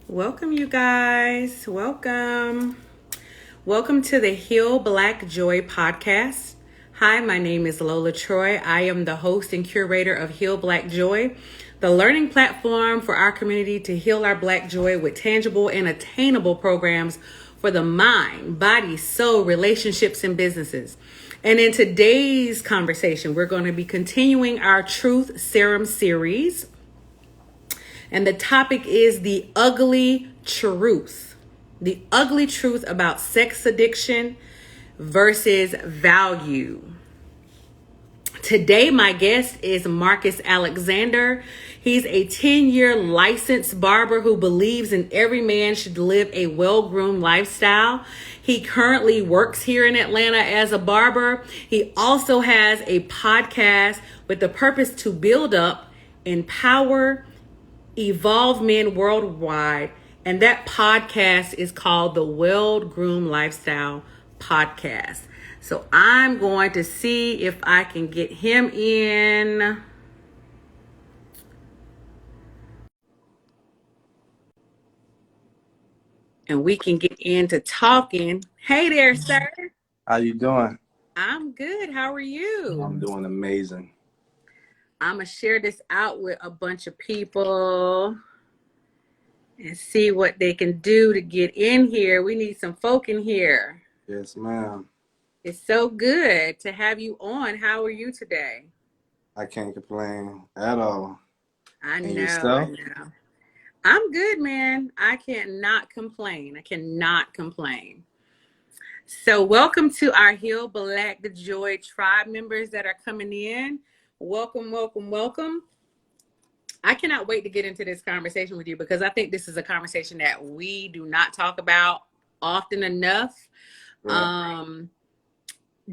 Welcome, you guys. Welcome. Welcome to the Heal Black Joy podcast. Hi, my name is Lola Troy. I am the host and curator of Heal Black Joy, the learning platform for our community to heal our Black joy with tangible and attainable programs for the mind, body, soul, relationships, and businesses. And in today's conversation, we're going to be continuing our Truth Serum series. And the topic is the ugly truth. The ugly truth about sex addiction versus value. Today, my guest is Marcus Alexander. He's a 10-year licensed barber who believes in every man should live a well-groomed lifestyle. He currently works here in Atlanta as a barber. He also has a podcast with the purpose to build up, empower, evolve men worldwide, and that podcast is called the Well Groomed Lifestyle Podcast. So I'm going to see if I can get him in. And we can get into talking. Hey there, sir. How you doing? I'm good. How are you? I'm doing amazing. I'm going to share this out with a bunch of people and see what they can do to get in here. We need some folk in here. Yes, ma'am. It's so good to have you on. How are you today? I can't complain at all. I And know. yourself? I'm good, man. I cannot complain. So welcome to our Heal Black Joy tribe members that are coming in. Welcome, welcome, welcome. I cannot wait to get into this conversation with you because I think this is a conversation that we do not talk about often enough. Yeah.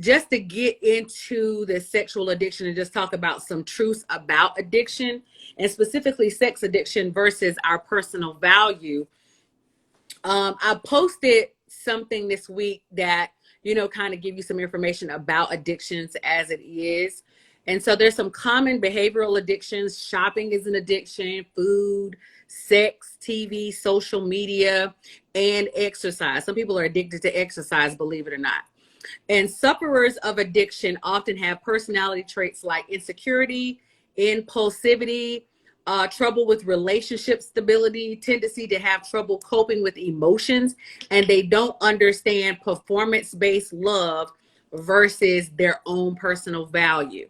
Just to get into the sexual addiction and just talk about some truths about addiction and specifically sex addiction versus our personal value. I posted something this week that, kind of give you some information about addictions as it is. And so there's some common behavioral addictions. Shopping is an addiction, food, sex, TV, social media, and exercise. Some people are addicted to exercise, believe it or not. And sufferers of addiction often have personality traits like insecurity, impulsivity, trouble with relationship stability, tendency to have trouble coping with emotions, and they don't understand performance-based love versus their own personal value.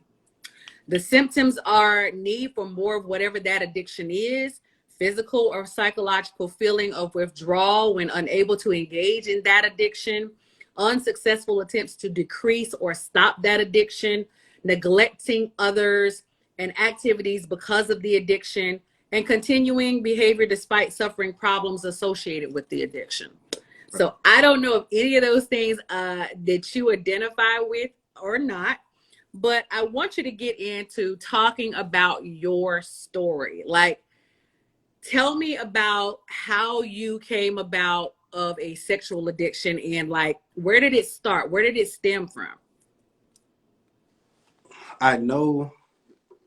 The symptoms are need for more of whatever that addiction is, physical or psychological feeling of withdrawal when unable to engage in that addiction, unsuccessful attempts to decrease or stop that addiction, neglecting others and activities because of the addiction, and continuing behavior despite suffering problems associated with the addiction. So I don't know if any of those things that you identify with or not, but I want you to get into talking about your story. Like, tell me about how you came about of a sexual addiction and like, where did it start? Where did it stem from? I know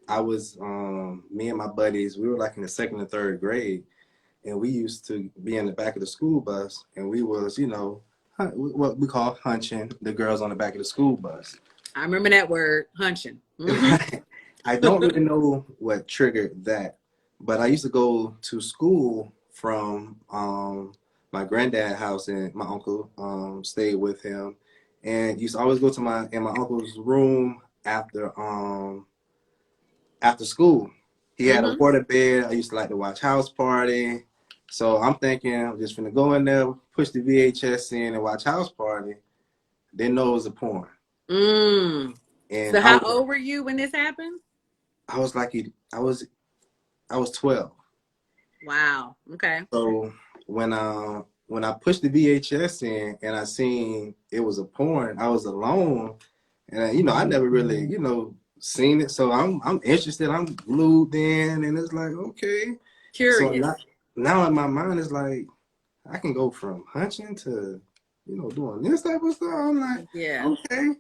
I was, me and my buddies, we were like in the second and third grade, and we used to be in the back of the school bus, and we was, what we call hunching the girls on the back of the school bus. I remember that word, hunching. Mm-hmm. I don't really know what triggered that, but I used to go to school from my granddad's house, and my uncle stayed with him, and used to always go to my uncle's room after school. He had a water bed. I used to like to watch House Party. So I'm thinking I'm just gonna go in there, push the VHS in and watch House Party. Didn't know it was a porn. And so how old were you when this happened? I was 12. Wow. Okay. So when I pushed the VHS in and I seen it was a porn, I was alone, and I never really seen it. So I'm interested. I'm glued in, and it's like, okay. Curious. So now in my mind it's like I can go from hunching to doing this type of stuff. I'm like, yeah, okay.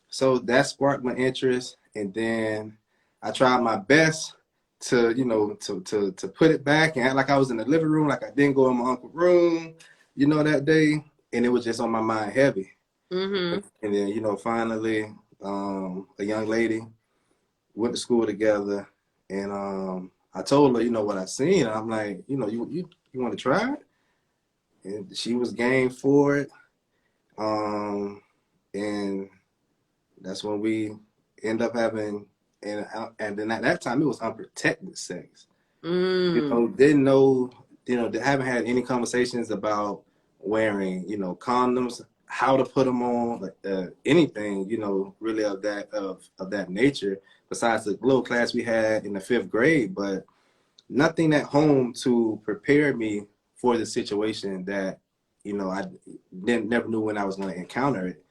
So that sparked my interest, and then I tried my best to, you know, to put it back and act like I was in the living room, like I didn't go in my uncle's room, you know, that day. And it was just on my mind heavy. Mm-hmm. And then, you know, finally, a young lady went to school together, and I told her, you know, what I seen. And I'm like, you know, you want to try it? And she was game for it. And that's when we end up having, and then at that time it was unprotected sex. You Mm. know, didn't know, you know, haven't had any conversations about wearing, you know, condoms, how to put them on, like anything, you know, really of that nature. Besides the little class we had in the 5th grade, but nothing at home to prepare me for the situation that, you know, I never knew when I was going to encounter it.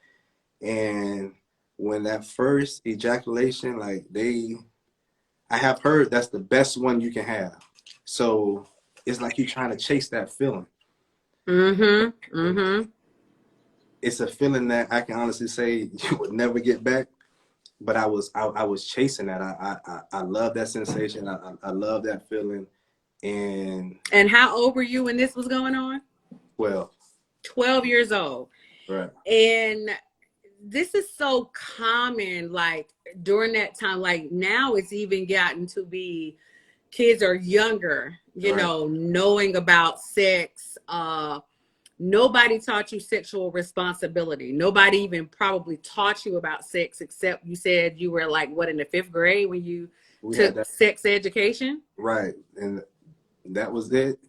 And when that first ejaculation, like I have heard that's the best one you can have. So it's like you're trying to chase that feeling. Mm-hmm. And Mm-hmm. it's a feeling that I can honestly say you would never get back. But I was chasing that. I love that sensation. I love that feeling. And And how old were you when this was going on? well, 12 years old. right, And this is so common, like during that time, like now it's even gotten to be kids are younger, you right. know, knowing about sex. Nobody taught you sexual responsibility. Nobody even probably taught you about sex, except you said you were like, what, in the 5th grade when you We had took that, sex education? right. And that was it,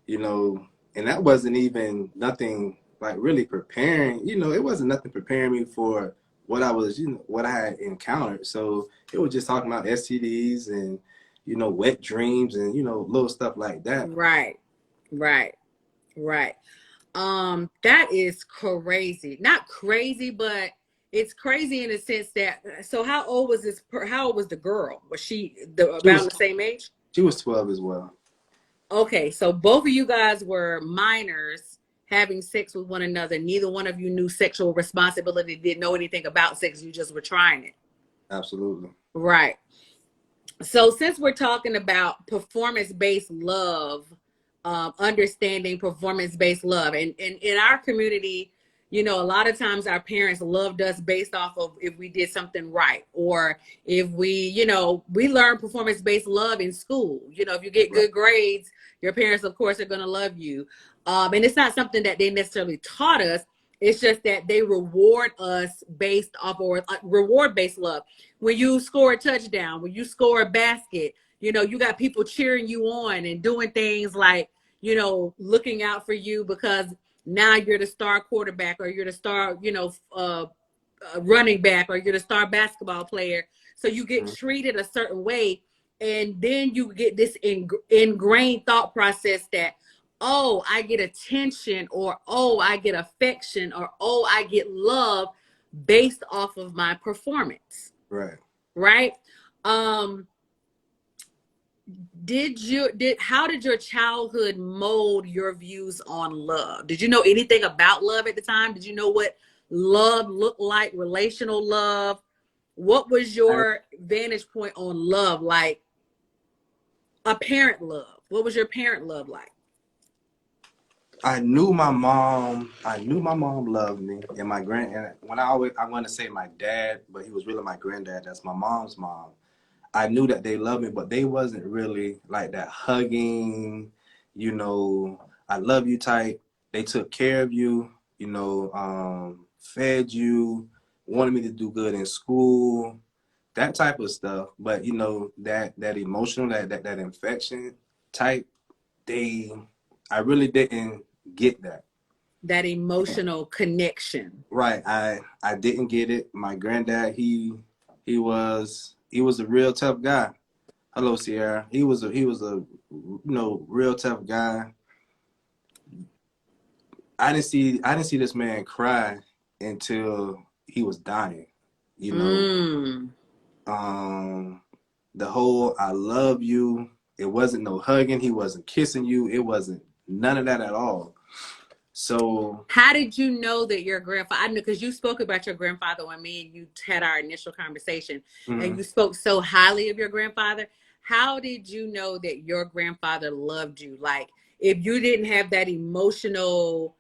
you know, and that wasn't even nothing like really preparing, you know, it wasn't nothing preparing me for what I was, you know, what I had encountered. So it was just talking about STDs and, you know, wet dreams and, you know, little stuff like that. Right, right, right. That is crazy. Not crazy, but it's crazy in the sense that, so how old was how old was the girl? Was she She about was the same age? she was 12 as well. Okay, so both of you guys were minors having sex with one another. Neither one of you knew sexual responsibility, didn't know anything about sex. You just were trying it. Absolutely. Right. So since we're talking about performance-based love, understanding performance-based love, and in our community, you know, a lot of times our parents loved us based off of if we did something right, or if we, you know, we learn performance-based love in school. You know, if you get Right. good grades, your parents, of course, are going to love you. And it's not something that they necessarily taught us. It's just that they reward us based off, or reward-based love. When you score a touchdown, when you score a basket, you know, you got people cheering you on and doing things like, you know, looking out for you because now you're the star quarterback, or you're the star, you know, running back, or you're the star basketball player. So you get Mhm. treated a certain way. And then you get this ingrained thought process that, oh, I get attention, or oh, I get affection, or oh, I get love based off of my performance. Right. Right. um how did your childhood mold your views on love? Did you know anything about love at the time? Did you know what love looked like, relational love? What was I, your vantage point on love, like a parent love? What was your parent love like? I knew my mom. I knew my mom loved me, and my grand. And when I want to say my dad, but he was really my granddad. That's my mom's mom. I knew that they loved me, but they wasn't really like that hugging, you know, I love you type. They took care of you, you know, fed you, wanted me to do good in school, that type of stuff. But you know, that emotional, that infection type, they I really didn't get that. That emotional connection. Right. I didn't get it. My granddad, he was a real tough guy. Hello, Sierra. He was a you know, real tough guy. I didn't see this man cry until he was dying. You know, Mm. um, the whole "I love you." It wasn't no hugging. He wasn't kissing you. It wasn't none of that at all. So, How did you know that your grandfather? I know because you spoke about your grandfather when me and you had our initial conversation, and mhm. you spoke so highly of your grandfather. how did you know that your grandfather loved you? Like, if you didn't have that emotional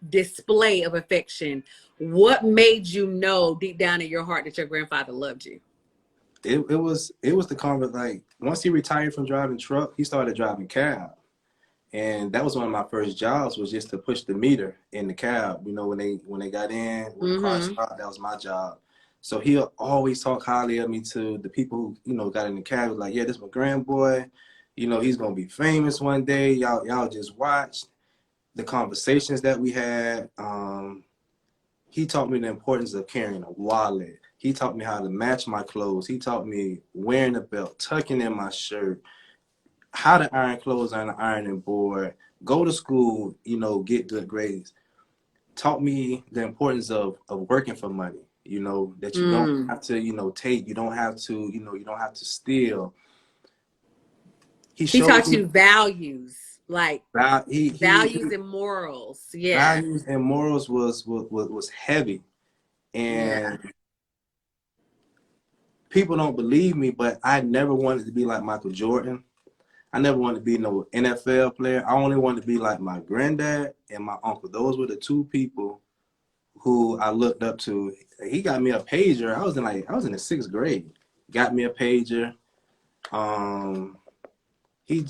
display of affection, what made you know deep down in your heart that your grandfather loved you? It was the convert. Like, once he retired from driving truck, he started driving cab. And that was one of my first jobs, was just to push the meter in the cab. You know, when they got in, when the car Mm-hmm. stopped, that was my job. So he'll always talk highly of me to the people who, got in the cab. He was like, yeah, this is my grandboy. He's gonna be famous one day. Y'all just watch the conversations that we had. He taught me the importance of carrying a wallet. He taught me how to match my clothes. He taught me wearing a belt, tucking in my shirt, how to iron clothes on the ironing board, go to school, get good grades. Taught me the importance of working for money, that you don't Mm. have to, take, you don't have to, you don't have to steal. He He showed taught me you values, like he values and morals. Yeah. values and morals was heavy. Yeah. And people don't believe me, but I never wanted to be like Michael Jordan. I never wanted to be no NFL player. I only wanted to be like my granddad and my uncle. Those were the two people who I looked up to. He got me a pager. I was in the 6th grade. Got me a pager. Um, I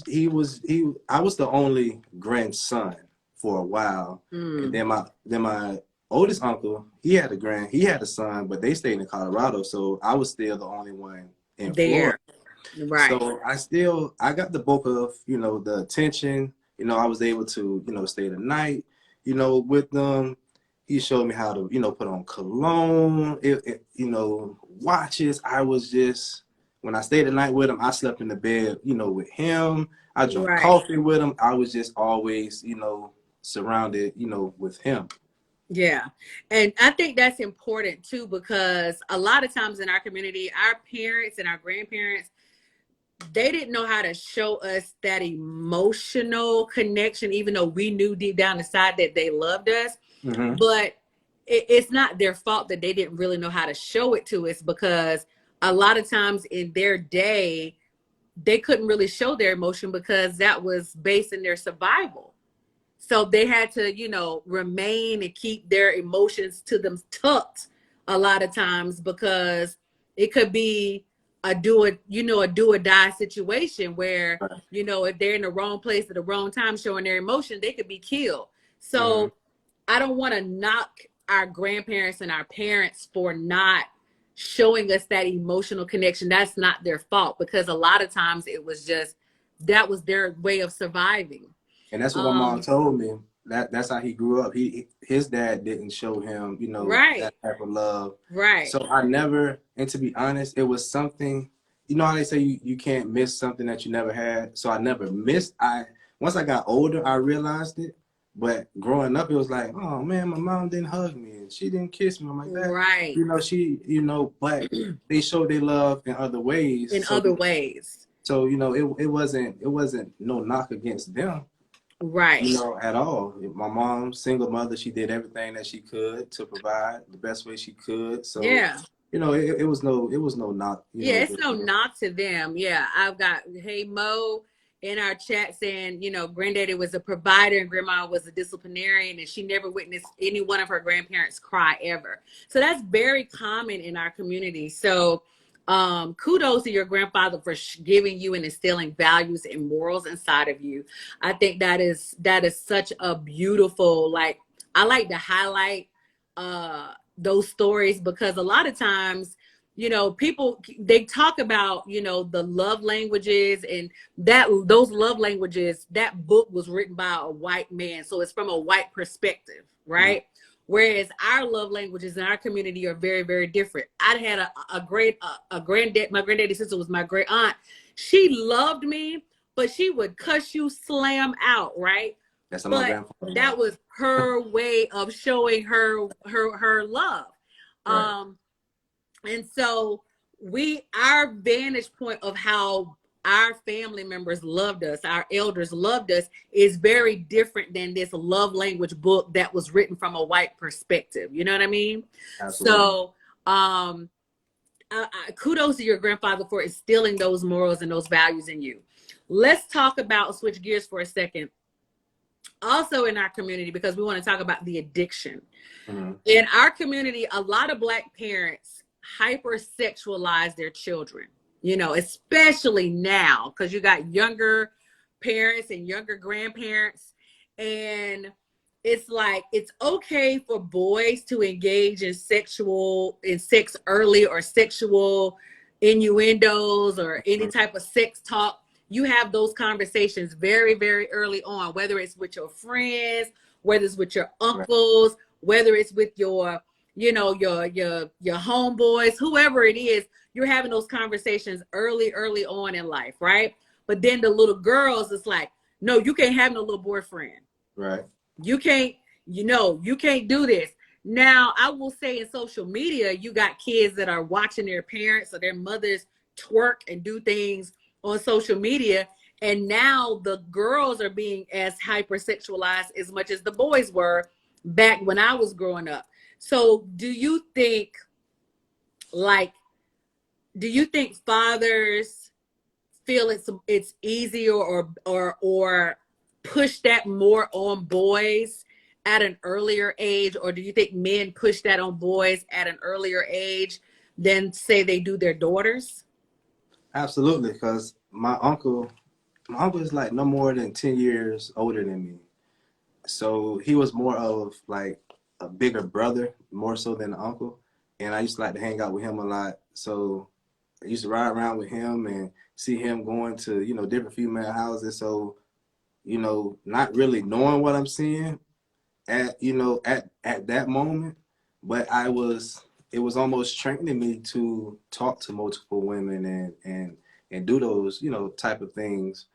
was the only grandson for a while, and Mm. then my oldest uncle, he had a son, but they stayed in Colorado, so I was still the only one in Florida. There. Right. So I got the bulk of, the attention. I was able to, stay the night, with them. He showed me how to, put on cologne, watches. When I stayed the night with him, I slept in the bed, with him. I drank Right. coffee with him. I was just always, surrounded, with him. Yeah. And I think that's important too, because a lot of times in our community, our parents and our grandparents, they didn't know how to show us that emotional connection, even though we knew deep down inside that they loved us. Mm-hmm. But it's not their fault that they didn't really know how to show it to us, because a lot of times in their day, they couldn't really show their emotion because that was based in their survival. So they had to, remain and keep their emotions to them tucked a lot of times, because it could be a do or die situation where, if they're in the wrong place at the wrong time showing their emotion, they could be killed. Mm-hmm. So I don't want to knock our grandparents and our parents for not showing us that emotional connection. That's not their fault, because a lot of times it was just, that was their way of surviving. And that's what my mom Um, told me. That's how he grew up. His dad didn't show him, that right, type of love. right, So I never, and to be honest, it was something, how they say you can't miss something that you never had. So I never missed. Once I got older, I realized it. But growing up, it was like, oh man, my mom didn't hug me and she didn't kiss me. I'm like that. right. But they showed their love in other ways. In other ways. It wasn't no knock against them, Right. at all. My mom, single mother, she did everything that she could to provide the best way she could. So, Yeah. it was no knock, Yeah, it's against no them. knock to them. Yeah, I've got Hey Mo in our chat saying, granddaddy was a provider and grandma was a disciplinarian, and she never witnessed any one of her grandparents cry ever. So that's very common in our community. So kudos to your grandfather for giving you and instilling values and morals inside of you. I think that is such a beautiful, like, I like to highlight those stories, because a lot of times, people, they talk about, the love languages, and those love languages, that book was written by a white man, so it's from a white perspective, Mhm. right? Whereas our love languages in our community are very, very different. I had a granddad. My granddaddy's sister was my great aunt. She loved me, but she would cuss you slam out, right? That's how my But grandfather that was. was her way of showing her love. Right. um and so our vantage point of how our family members loved us, our elders loved us, is very different than this love language book that was written from a white perspective. You know what I mean? Absolutely. So um kudos to your grandfather for instilling those morals and those values in you. Let's talk about, switch gears for a second. Also in our community, because we want to talk about the addiction. Mm-hmm. In our community, a lot of Black parents hypersexualize their children, you know, especially now, because you got younger parents and younger grandparents. And it's like, it's okay for boys to engage in sex early, or sexual innuendos, or any type of sex talk. You have those conversations very, very early on, whether it's with your friends, whether it's with your uncles, whether it's with your, you know, your homeboys, whoever it is, you're having those conversations early on in life, right? But then the little girls, it's like, no, you can't have no little boyfriend. Right. You can't, you know, you can't do this. Now, I will say in social media, you got kids that are watching their parents or their mothers twerk and do things on social media. And now the girls are being as hypersexualized as much as the boys were back when I was growing up. So do you think fathers feel it's easier or push that more on boys at an earlier age, or do you think men push that on boys at an earlier age than say they do their daughters? Absolutely, because my uncle is like no more than 10 years older than me. So he was more of like a bigger brother, more so than an uncle. And I used to like to hang out with him a lot. So I used to ride around with him and see him going to, you know, different female houses. So, you know, not really knowing what I'm seeing at that moment, but it was almost training me to talk to multiple women and do those, you know, type of things.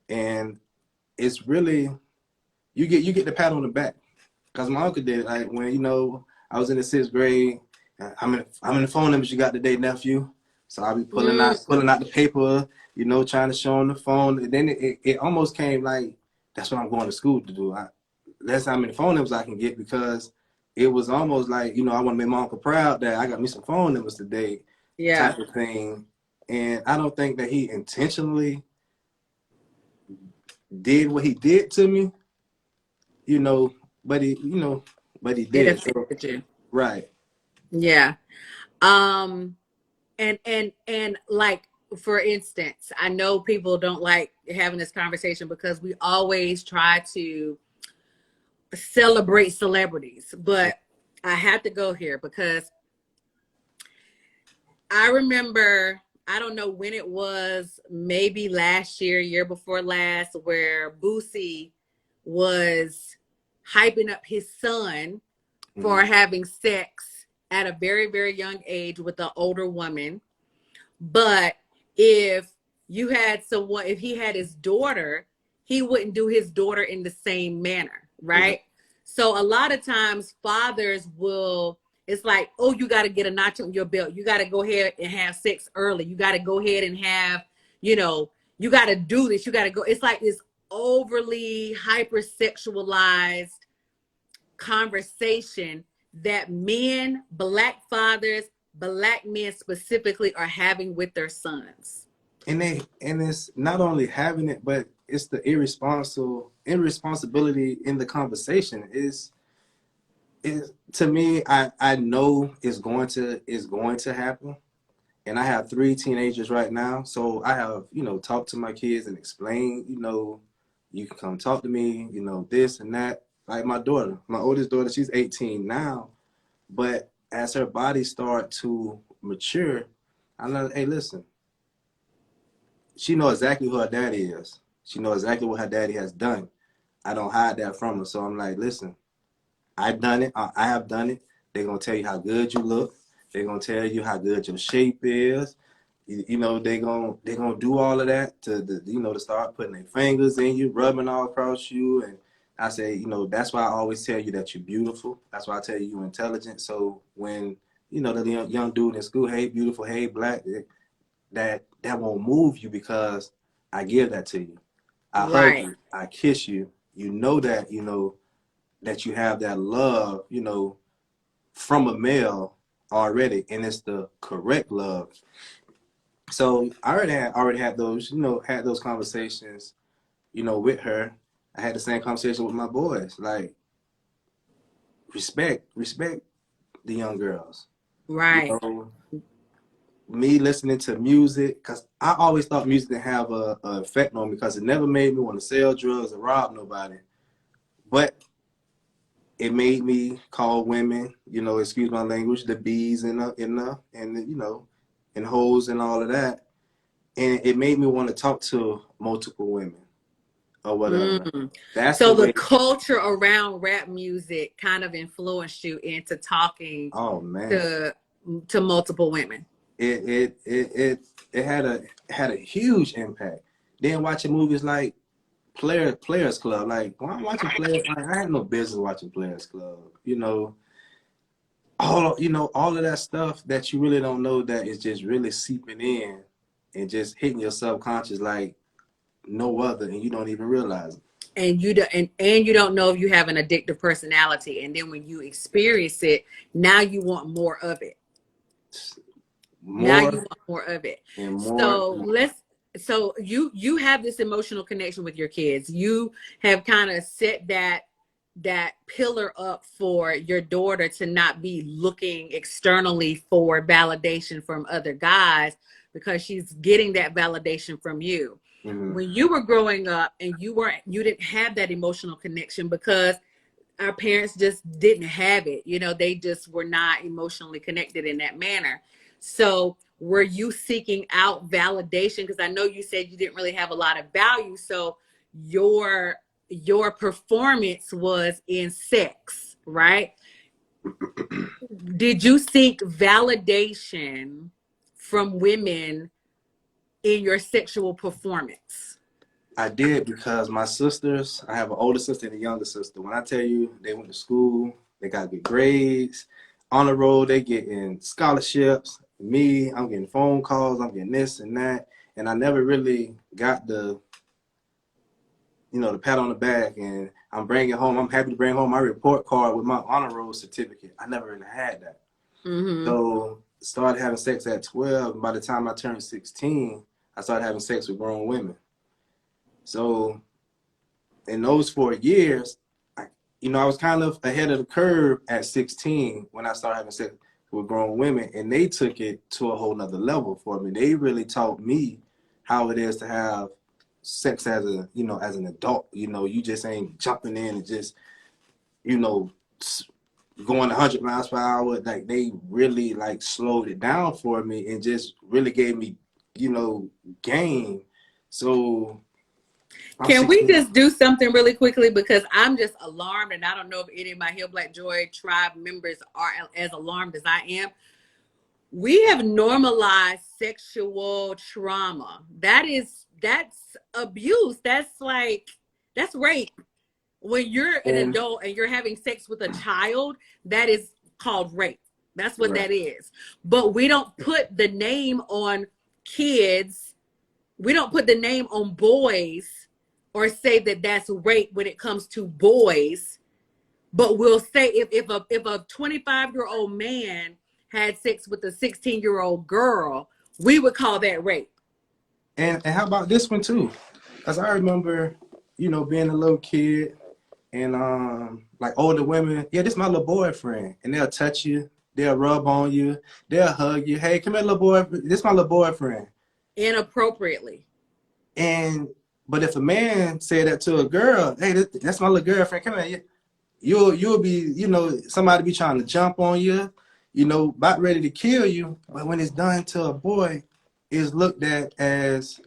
And it's really, you get the pat on the back, because my uncle did. Like when, you know, I was in the 6th grade, I'm in the phone numbers you got today, nephew. So I'll be pulling out the paper, you know, trying to show him the phone. And then it almost came like, that's what I'm going to school to do. That's how many phone numbers I can get, because it was almost like, you know, I want to make my uncle proud that I got me some phone numbers today, type of thing. And I don't think that he intentionally did what he did to me, you know, but he did. It affected you. Right. Yeah. And like, for instance, I know people don't like having this conversation because we always try to celebrate celebrities, but I have to go here because I remember, I don't know when it was, maybe last year before last, where Boosie was hyping up his son for having sex at a very, very young age with an older woman. But if he had his daughter, he wouldn't do his daughter in the same manner, right? So a lot of times fathers it's like, oh, you got to get a notch on your belt. You got to go ahead and have sex early. You got to go ahead and have, you know, you got to do this. You got to go. It's like this overly hypersexualized conversation that men, Black fathers, Black men specifically, are having with their sons. And it's not only having it, but it's the irresponsibility in the conversation. Is to me, I know it's going to happen. And I have 3 teenagers right now, so I have, you know, talked to my kids and explained, you know, you can come talk to me, you know, this and that. Like my oldest daughter, she's 18 now, but as her body start to mature, I know, hey, listen, she knows exactly who her daddy is. She knows exactly what her daddy has done. I don't hide that from her. So I'm like, listen, I've done it. I have done it. They're going to tell you how good you look. They're going to tell you how good your shape is. You know, they're gonna do all of that to start putting their fingers in you, rubbing all across you. And I say, you know, that's why I always tell you that you're beautiful. That's why I tell you you're intelligent. So when, you know, the young dude in school, hey, beautiful, hey, Black, that won't move you, because I give that to you. I hug you, I kiss you. You know that you have that love, you know, from a male, already, and it's the correct love. So I already had those, had those conversations, with her. I had the same conversation with my boys, like respect the young girls. You Right. know, me listening to music, because I always thought music didn't have a effect on me because it never made me want to sell drugs or rob nobody. But it made me call women, excuse my language, the bees and hoes and all of that. And it made me want to talk to multiple women or whatever. Mm. That's the So the way. culture around rap music kind of influenced you into talking Oh man, to multiple women. it had a huge impact. Then watching movies like Players Club, like when I'm watching Players, like I had no business watching Players Club. All of that stuff that you really don't know that is just really seeping in and just hitting your subconscious like no other, and you don't even realize it. And you don't know if you have an addictive personality, and then when you experience it, now you want more of it. Now you More want more of it. and more. So you have this emotional connection with your kids. You have kind of set that pillar up for your daughter to not be looking externally for validation from other guys, because she's getting that validation from you. Mm-hmm. When you were growing up and you didn't have that emotional connection because our parents just didn't have it. They just were not emotionally connected in that manner. So were you seeking out validation? Because I know you said you didn't really have a lot of value. So your performance was in sex, right? Did you seek validation from women in your sexual performance? I did because my sisters, I have an older sister and a younger sister. When I tell you they went to school, they got good grades, on the road, they getting scholarships. Me, I'm getting phone calls, I'm getting this and that. And I never really got the pat on the back, and I'm happy to bring home my report card with my honor roll certificate. I never really had that. Mm-hmm. So started having sex at 12. And by the time I turned 16, I started having sex with grown women. So in those 4 years, I was kind of ahead of the curve at 16 when I started having sex with grown women, and they took it to a whole nother level for me. They really taught me how it is to have sex as an adult. You just ain't jumping in and just, going 100 miles per hour. Like they really like slowed it down for me and just really gave me, game. So I'm Can we 16. just do something really quickly? Because I'm just alarmed, and I don't know if any of my Hill Black Joy tribe members are as alarmed as I am. We have normalized sexual trauma. That's abuse. That's rape. When you're an And adult and you're having sex with a child, that is called rape. That's what right. that is. But we don't put the name on kids. We don't put the name on boys or say that that's rape when it comes to boys. But we'll say if a 25-year-old man had sex with a 16-year-old girl, we would call that rape. And how about this one too? Because I remember, being a little kid and like older women, yeah, this is my little boyfriend, and they'll touch you, they'll rub on you, they'll hug you. Hey, come here, little boy. This is my little boyfriend. Inappropriately. But if a man said that to a girl, hey, that's my little girlfriend. Come here, you'll be, somebody be trying to jump on you, about ready to kill you. But when it's done to a boy, it's looked at as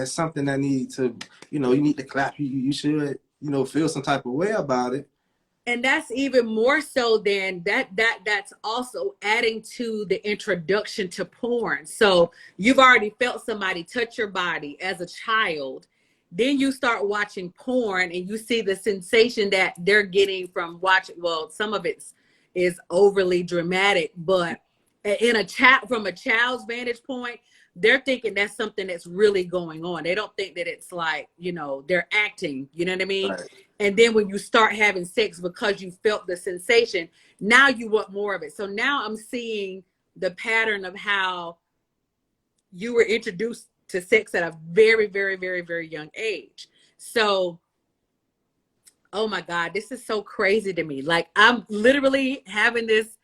something that need to, you need to clap. You should, feel some type of way about it. And that's even more so than that's also adding to the introduction to porn. So you've already felt somebody touch your body as a child. Then you start watching porn and you see the sensation that they're getting from watching. Well, some of it is overly dramatic, but from a child's vantage point, they're thinking that's something that's really going on. They don't think that it's like, they're acting, you know what I mean? Right. And then when you start having sex because you felt the sensation, now you want more of it. So now I'm seeing the pattern of how you were introduced to sex at a very, very, very, very young age. So, oh my God, this is so crazy to me. Like, I'm literally having this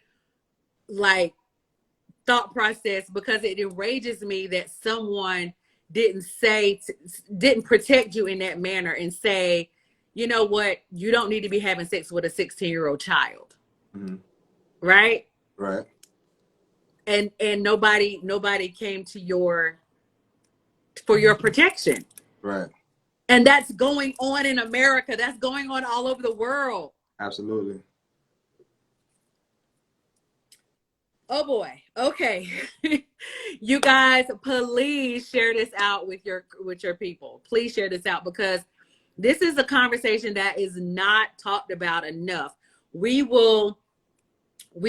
like thought process because it enrages me that someone didn't protect you in that manner and say, you know what, you don't need to be having sex with a 16-year-old child. Mm-hmm. Right? Right. And nobody came to your for your protection. Right. And that's going on in America. That's going on all over the world. Absolutely. Oh boy. Okay. You guys, please share this out with your people. Please share this out because this is a conversation that is not talked about enough. We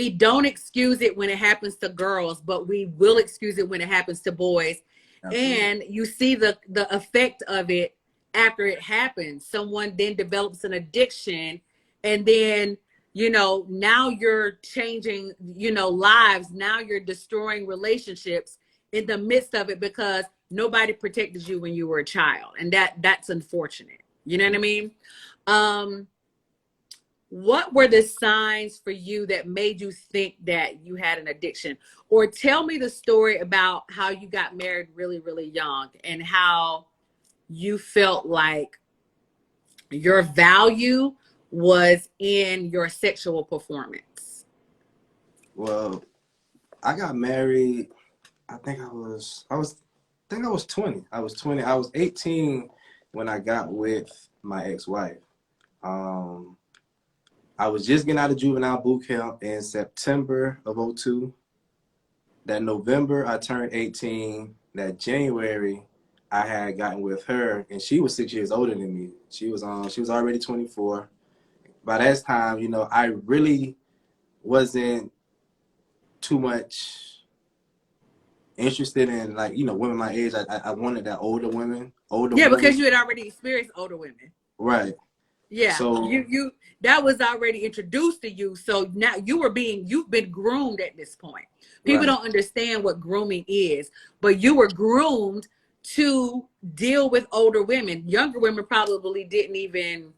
don't excuse it when it happens to girls, but we will excuse it when it happens to boys. Absolutely. And you see the effect of it after it happens. Someone then develops an addiction, and then, you know, now you're changing, you know, lives. Now you're destroying relationships in the midst of it because nobody protected you when you were a child. And that's unfortunate. You know what I mean? What were the signs for you that made you think that you had an addiction? Or tell me the story about how you got married really, really young and how you felt like your value was in your sexual performance. Well, I got married, I think I was 20. I was 20. I was 18 when I got with my ex-wife. I was just getting out of juvenile boot camp in September of 02. That November, I turned 18. That January, I had gotten with her, and she was 6 years older than me. She was already 24. By that time, you know, I really wasn't too much interested in, like, you know, women my age. I wanted that older women. Yeah, because you had already experienced older women. Right. Yeah, So you that was already introduced to you. So now you've been groomed at this point. People right. don't understand what grooming is, but you were groomed to deal with older women. Younger women probably didn't even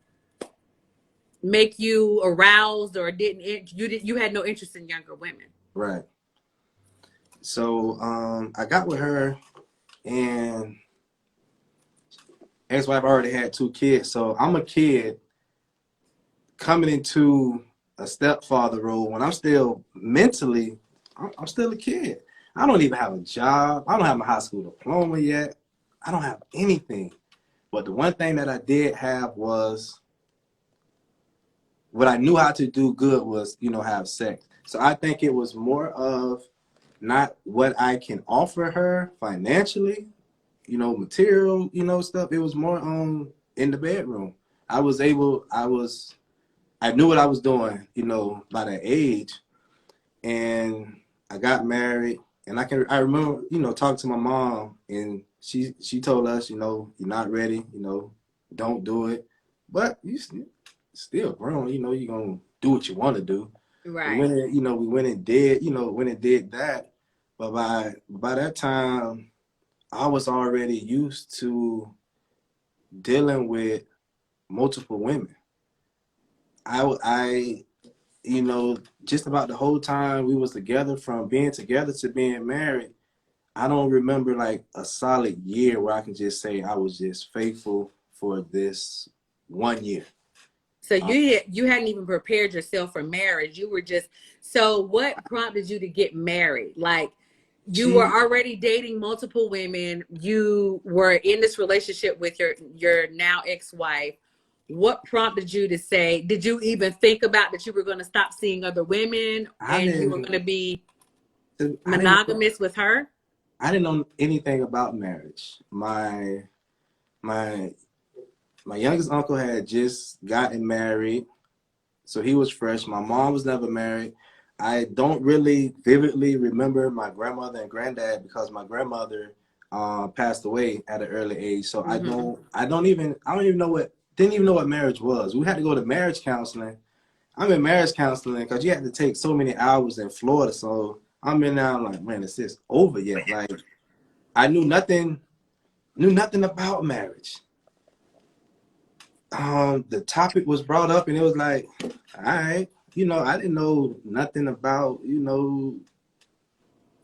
make you aroused or you had no interest in younger women. Right. So I got with her, and ex-wife already had 2 kids. So I'm a kid coming into a stepfather role when I'm still mentally, I'm still a kid. I don't even have a job. I don't have my high school diploma yet. I don't have anything. But the one thing that I did have was, what I knew how to do good was, you know, have sex. So I think it was more of not what I can offer her financially, you know, material, you know, stuff. It was more in the bedroom. I knew what I was doing, you know, by that age. And I got married, and I remember, you know, talking to my mom, and she told us, you know, you're not ready, you know, don't do it. But you still grown, you know, you're gonna do what you want to do. Right. We went and did that. But by that time, I was already used to dealing with multiple women. I you know, just about the whole time we was together, from being together to being married, I don't remember like a solid year where I can just say I was just faithful for this 1 year. So you hadn't even prepared yourself for marriage. You were just, so what prompted you to get married? Like, you were already dating multiple women. You were in this relationship with your now ex-wife. What prompted you to say, did you even think about that you were going to stop seeing other women and you were going to be monogamous with her? I didn't know anything about marriage. My youngest uncle had just gotten married, so he was fresh. My mom was never married. I don't really vividly remember my grandmother and granddad because my grandmother passed away at an early age. So Mm-hmm. I don't even didn't even know what marriage was. We had to go to marriage counseling. I'm in marriage counseling because you had to take so many hours in Florida. So I'm in now, I'm like, man, is this over yet? Like, I knew nothing about marriage. The topic was brought up and it was like, all right, I didn't know nothing about,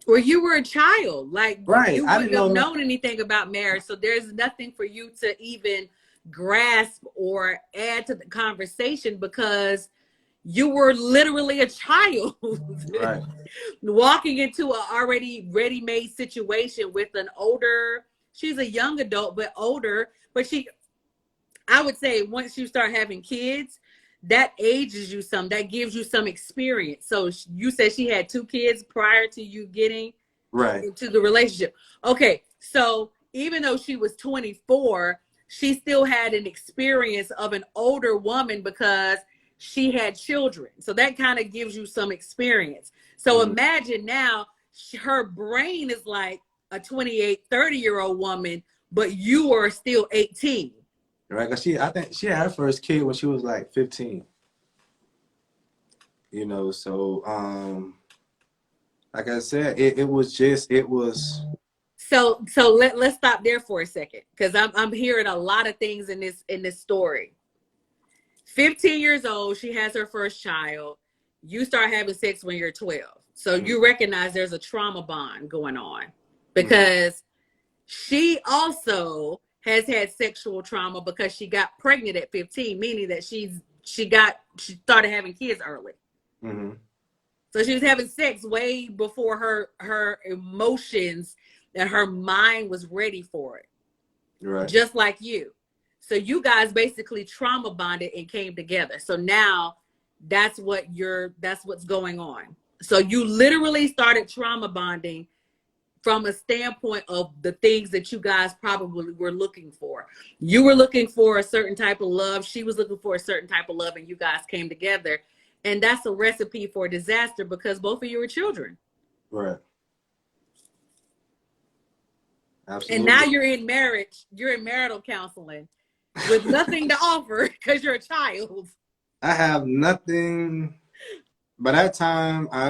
Or you were a child, like right. you I didn't wouldn't have know known anything about marriage. So there's nothing for you to even grasp or add to the conversation because you were literally a child right, walking into an already ready-made situation with an older, she's a young adult, but older, but I would say once you start having kids, that ages you some, that gives you some experience. So you said she had 2 kids prior to you getting right, into the relationship. Okay, so even though she was 24, she still had an experience of an older woman because she had children. So that kind of gives you some experience. So mm-hmm. imagine now her brain is like a 28, 30-year-old woman, but you are still 18. Right. Cause I think she had her first kid when she was like 15. So like I said, it was just it was So let's stop there for a second because I'm hearing a lot of things in this story. 15 years old, she has her first child. You start having sex when you're 12. So mm, you recognize there's a trauma bond going on mm, because she also has had sexual trauma because she got pregnant at 15, meaning that she started having kids early. mm-hmm. So she was having sex way before her emotions and her mind was ready for it, Right, just like you. So you guys basically trauma bonded and came together. So now that's what's going on. So you literally started trauma bonding from a standpoint of the things that you guys probably were looking for. You were looking for a certain type of love. She was looking for a certain type of love, and you guys came together. And that's a recipe for disaster because both of you were children. right, And now absolutely. you're in marriage, you're in marital counseling with nothing to offer because you're a child. I have nothing. By that time, I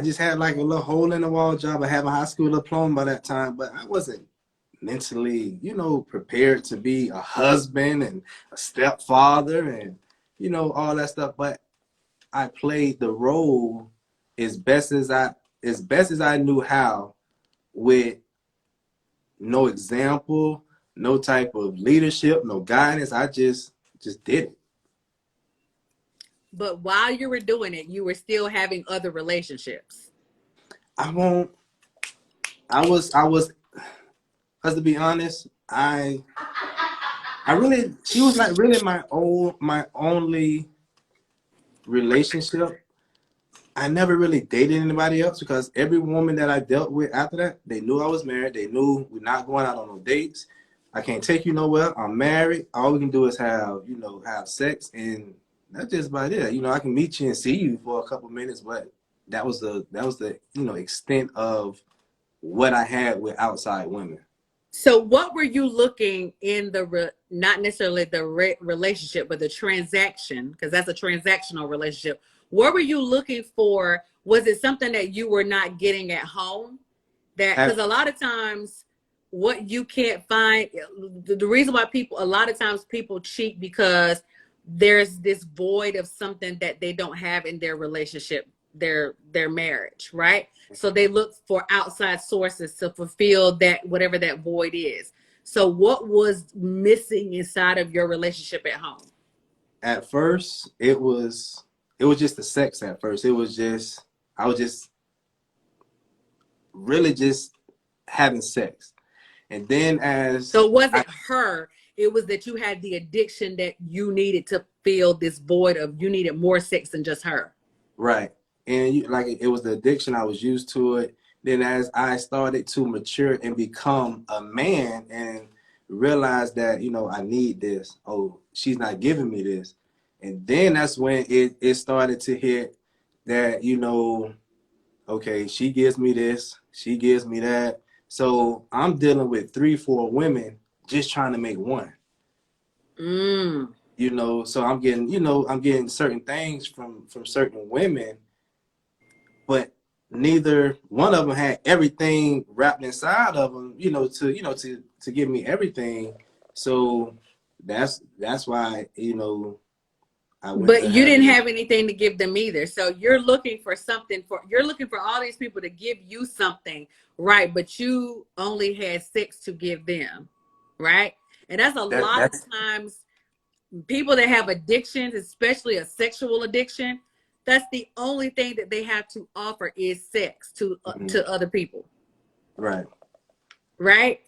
just had like a little hole in the wall job. I had my high school diploma by that time, but I wasn't mentally, prepared to be a husband and a stepfather and, all that stuff. But I played the role as best as I knew how, with no example, no type of leadership, no guidance. I just did it. But while you were doing it, you were still having other relationships. I won't. I was, cause to be honest, I really, she was like really my only relationship. I never really dated anybody else because every woman that I dealt with after that, they knew I was married. They knew we're not going out on no dates. I can't take you nowhere. I'm married. All we can do is have sex, and that's just about it. I can meet you and see you for a couple minutes, but that was the extent of what I had with outside women. So what were you looking in not necessarily the relationship, but the transaction, because that's a transactional relationship. What were you looking for? Was it something that you were not getting at home? Because At a lot of times what you can't find, the reason why a lot of times people cheat because there's this void of something that they don't have in their relationship, their marriage, right? So they look for outside sources to fulfill that, whatever that void is. So what was missing inside of your relationship at home? at first, it was just the sex. At first, it was just I was just really just having sex. And then So it wasn't her. It was that you had the addiction that you needed to fill this void of, you needed more sex than just her. right. And like it was the addiction, I was used to it. Then as I started to mature and become a man and realize that, I need this. Oh, she's not giving me this. And then that's when it started to hit that, okay, she gives me this, she gives me that. So I'm dealing with 3, 4 women just trying to make one. Mm. So I'm getting certain things from certain women, but neither one of them had everything wrapped inside of them, to give me everything. So that's why, I went But to you didn't having. have anything to give them either. So you're looking for something you're looking for all these people to give you something, right? But you only had sex to give them, right? And that's a lot of That's times people that have addictions, especially a sexual addiction, that's the only thing that they have to offer is sex to other people, right. right?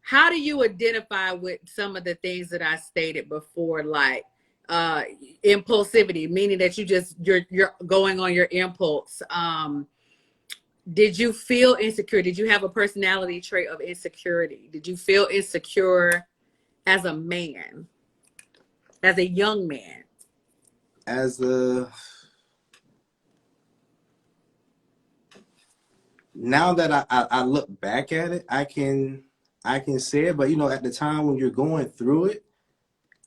How do you identify with some of the things that I stated before, like uh impulsivity, meaning that you're going on your impulse? Did you feel insecure? Did you have a personality trait of insecurity? Did you feel insecure as a man, as a young man? As a Now that I look back at it, I can say it, but at the time when you're going through it,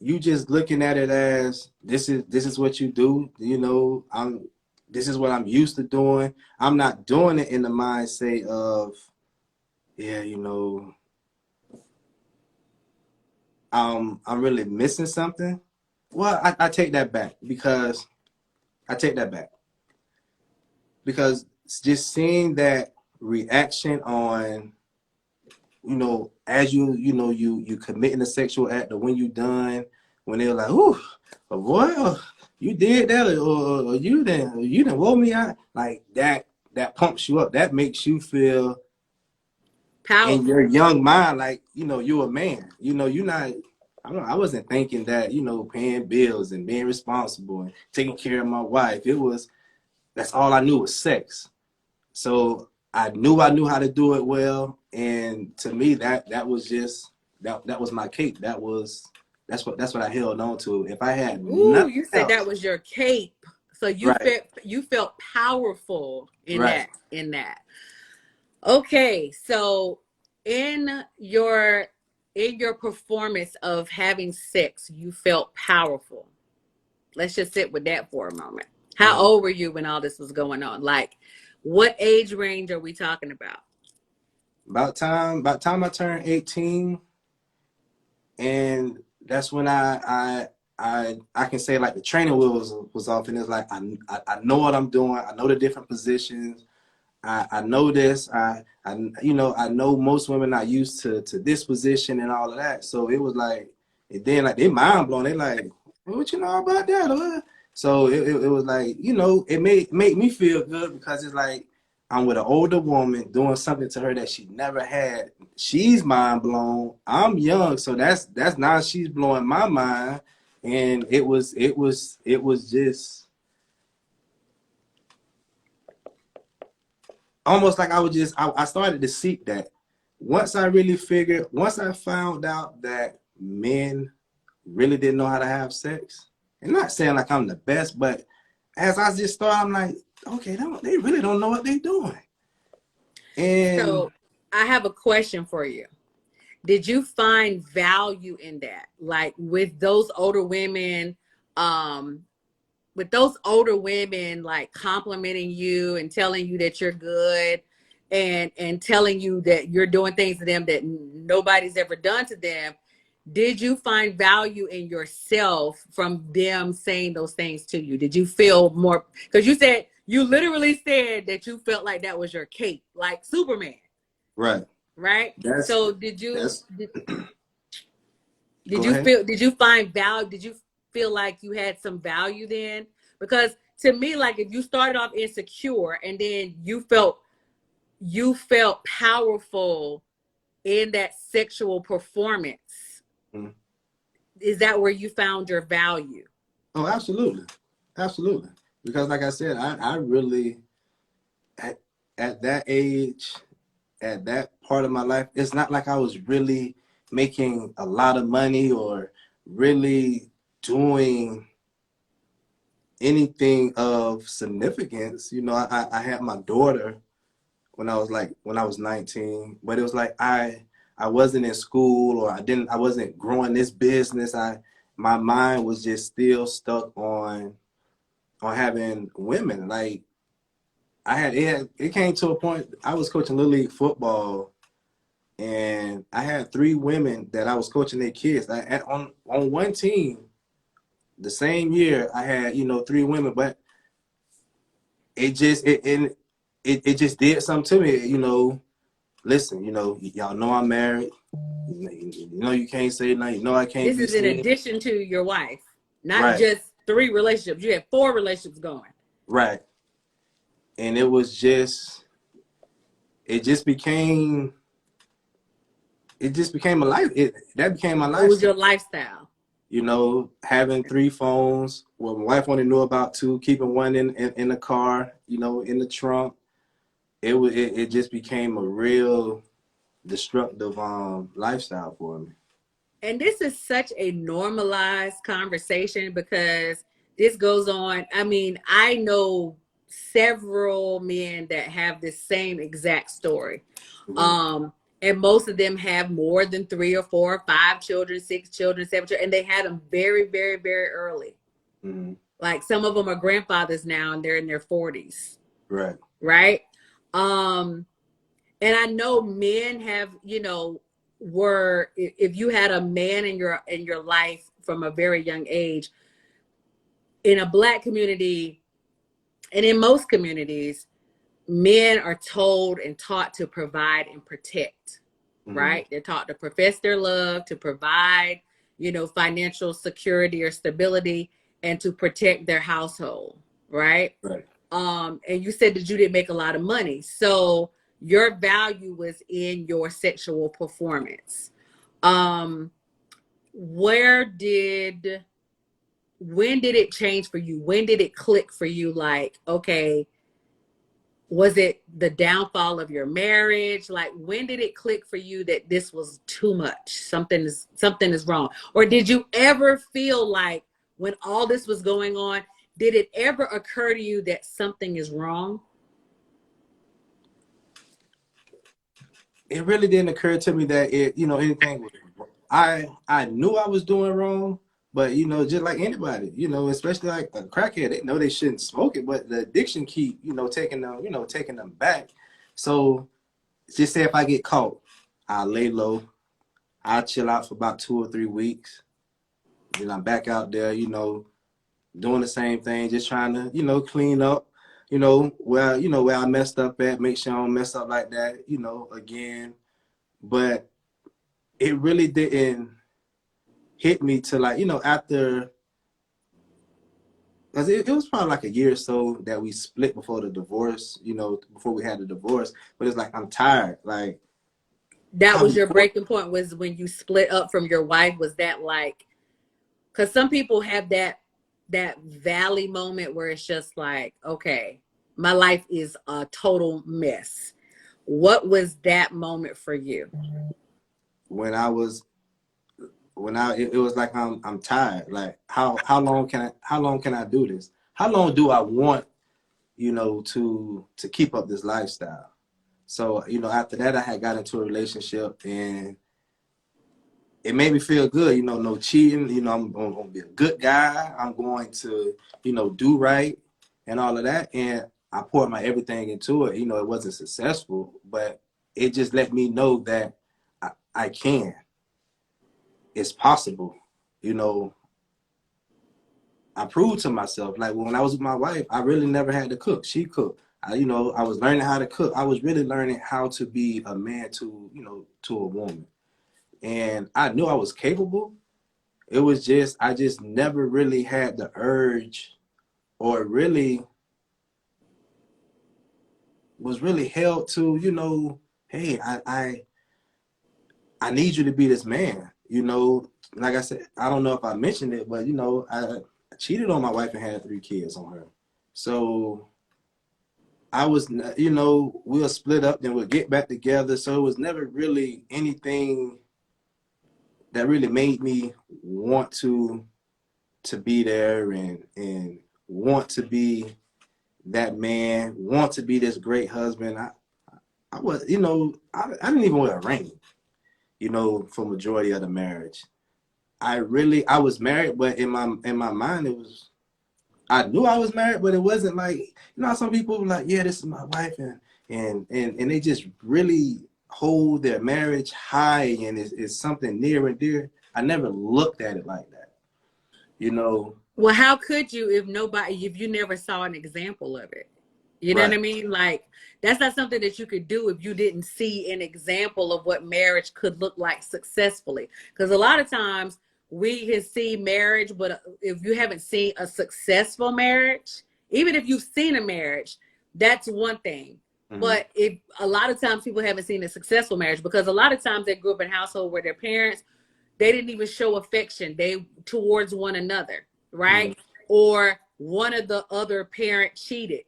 you just looking at it as this is what you do. This is what I'm used to doing. I'm not doing it in the mindset of, yeah, I'm really missing something. Well, I take that back because I take that back because just seeing that reaction on, as you committing a sexual act, or when you done, when they're like, "Ooh, oh boy, you did that, or you didn't woke me out," like that pumps you up. That makes you feel in your Powerful. young mind like you're a man. You're not. I wasn't thinking that paying bills and being responsible and taking care of my wife. That's all I knew was sex. So I knew how to do it well, and to me that was just that was my cake. That's what I held on to. If I had Ooh, nothing you said that else, was your cape. So right, you felt powerful in right. that. Okay, so in your in your performance of having sex, you felt powerful. Let's just sit with that for a moment. How Mm-hmm. old were you when all this was going on? Like, what age range are we talking about? About time I turned 18, and that's when I can say like the training wheels was off, and it's like I know what I'm doing. I know the different positions. I know this. I know most women are used to this position and all of that. So it was like, and then like they mind blown. They like, what you know about that? So it was like, it made me feel good because it's like I'm with an older woman doing something to her that she never had. She's mind blown. I'm young, so that's now she's blowing my mind, and it was just almost like I started to seek that. Once I found out that men really didn't know how to have sex, and not saying like I'm the best, but as I just started, I'm like, okay, they really don't know what they're doing. And So, I have a question for you. Did you find value in that? Like um with those older women like complimenting you and telling you that you're good and telling you that you're doing things to them that nobody's ever done to them, did you find value in yourself from them saying those things to you? Did you feel more, because you literally said that you felt like that was your cape, like Superman, right, right? that's So that's did go you ahead. feel, did you find value, did you feel like you had some value then? Because to me, like, if you started off insecure and then you felt powerful in that sexual performance, Mhm. is that where you found your value? Oh, absolutely, absolutely. Because like I said, I really at at that age, at that part of my life, it's not like I was really making a lot of money or really doing anything of significance. I had my daughter when I was 19, but it was like I wasn't in school, or I wasn't growing this business. My mind was just still stuck on having women. Like it came to a point. I was coaching little league football, and I had 3 women that I was coaching their kids. On one team, the same year, I had 3 women, but it just it just did something to me. Listen, y'all know I'm married. You can't say nothing. I can't This be is in seen. addition to your wife, not Right, just 3 relationships. You had 4 relationships going. right. And it just became a life. That became my It was lifestyle. your lifestyle. Having 3 phones. Well, my wife only knew about 2. Keeping one in the car. In the trunk. It just became a real destructive lifestyle for me. And this is such a normalized conversation because this goes on. I mean, I know several men that have this same exact story. Mm-hmm. And most of them have more than 3 or 4 or 5 children, 6 children, 7 children, and they had them very, very, very early. Mm-hmm. Like some of them are grandfathers now and they're in their 40s. Right. Right. And I know men have, were, if you had a man in your life from a very young age, in a Black community and in most communities, men are told and taught to provide and protect. Mm-hmm. Right? They're taught to profess their love, to provide, financial security or stability, and to protect their household. Right? Right. And you said that you didn't make a lot of money, so your value was in your sexual performance. um when did it change for you? When did it click for you? Like, okay, was it the downfall of your marriage? Like, when did it click for you that this was too much? Something is wrong. Or did you ever feel like when all this was going on, did it ever occur to you that something is wrong? It really didn't occur to me that anything was. I knew I was doing wrong, but just like anybody, especially like a crackhead, they know they shouldn't smoke it, but the addiction keep taking them back. So just say if I get caught, I'll lay low, I'll chill out for about 2 or 3 weeks, then I'm back out there, doing the same thing, just trying to clean up, where I messed up at, make sure I don't mess up like that, again. But it really didn't hit me till like after, because it was probably like a year or so that we split before the divorce, before we had the divorce. But it's like I'm tired. Like, That how was many your more? breaking point, was when you split up from your wife? Was that like, because some people have that valley moment where it's just like, okay, my life is a total mess. What was that moment for you? When I was it was like I'm tired. Like how long can I do this? How long do I want to keep up this lifestyle? So after that I had got into a relationship, and it made me feel good, no cheating, I'm going to be a good guy. I'm going to, do right and all of that. And I poured my everything into it. It wasn't successful, but it just let me know that I can. It's possible. You know, I proved to myself, like when I was with my wife, I really never had to cook. She cooked. I was learning how to cook. I was really learning how to be a man to a woman. And I knew I was capable. It was just, I just never really had the urge, or really was really held to, hey, I need you to be this man. Like I said, I don't know if I mentioned it, but I cheated on my wife and had 3 kids on her. So I was, we'll split up, then we'll get back together. So it was never really anything that really made me want to be there and want to be that man, want to be this great husband. I was, I didn't even wear a ring, for majority of the marriage. I was married, but in my mind, I knew I was married, but it wasn't like, you know how some people were like, yeah, this is my wife, and they just really hold their marriage high, and it's something near and dear. I never looked at it like that, you know. Well, how could you if you never saw an example of it? You know what Right. I mean? Like, that's not something that you could do if you didn't see an example of what marriage could look like successfully. Because a lot of times we can see marriage, but if you haven't seen a successful marriage, even if you've seen a marriage, that's one thing. Mm-hmm. But if a lot of times people haven't seen a successful marriage, because a lot of times they grew up in a household where their parents, they didn't even show affection they towards one another, Mm-hmm. right? Or one of the other parent cheated.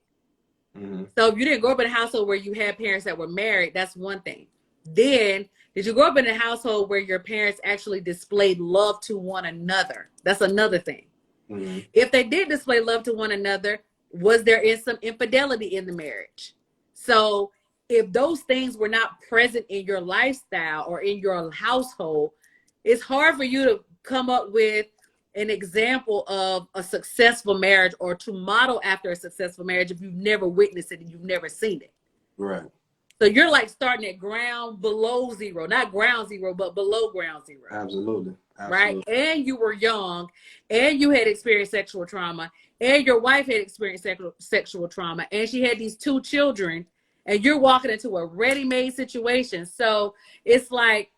Mm-hmm. So if you didn't grow up in a household where you had parents that were married, that's one thing. Then did you grow up in a household where your parents actually displayed love to one another? That's another thing. Mm-hmm. If they did display love to one another, was there some infidelity in the marriage? So if those things were not present in your lifestyle or in your household, it's hard for you to come up with an example of a successful marriage or to model after a successful marriage if you've never witnessed it and you've never seen it. Right. So you're like starting at ground below zero, not ground zero, but below ground zero. Absolutely. Right? Absolutely. And you were young and you had experienced sexual trauma and your wife had experienced sexual trauma and she had these two children and you're walking into a ready-made situation. So it's like,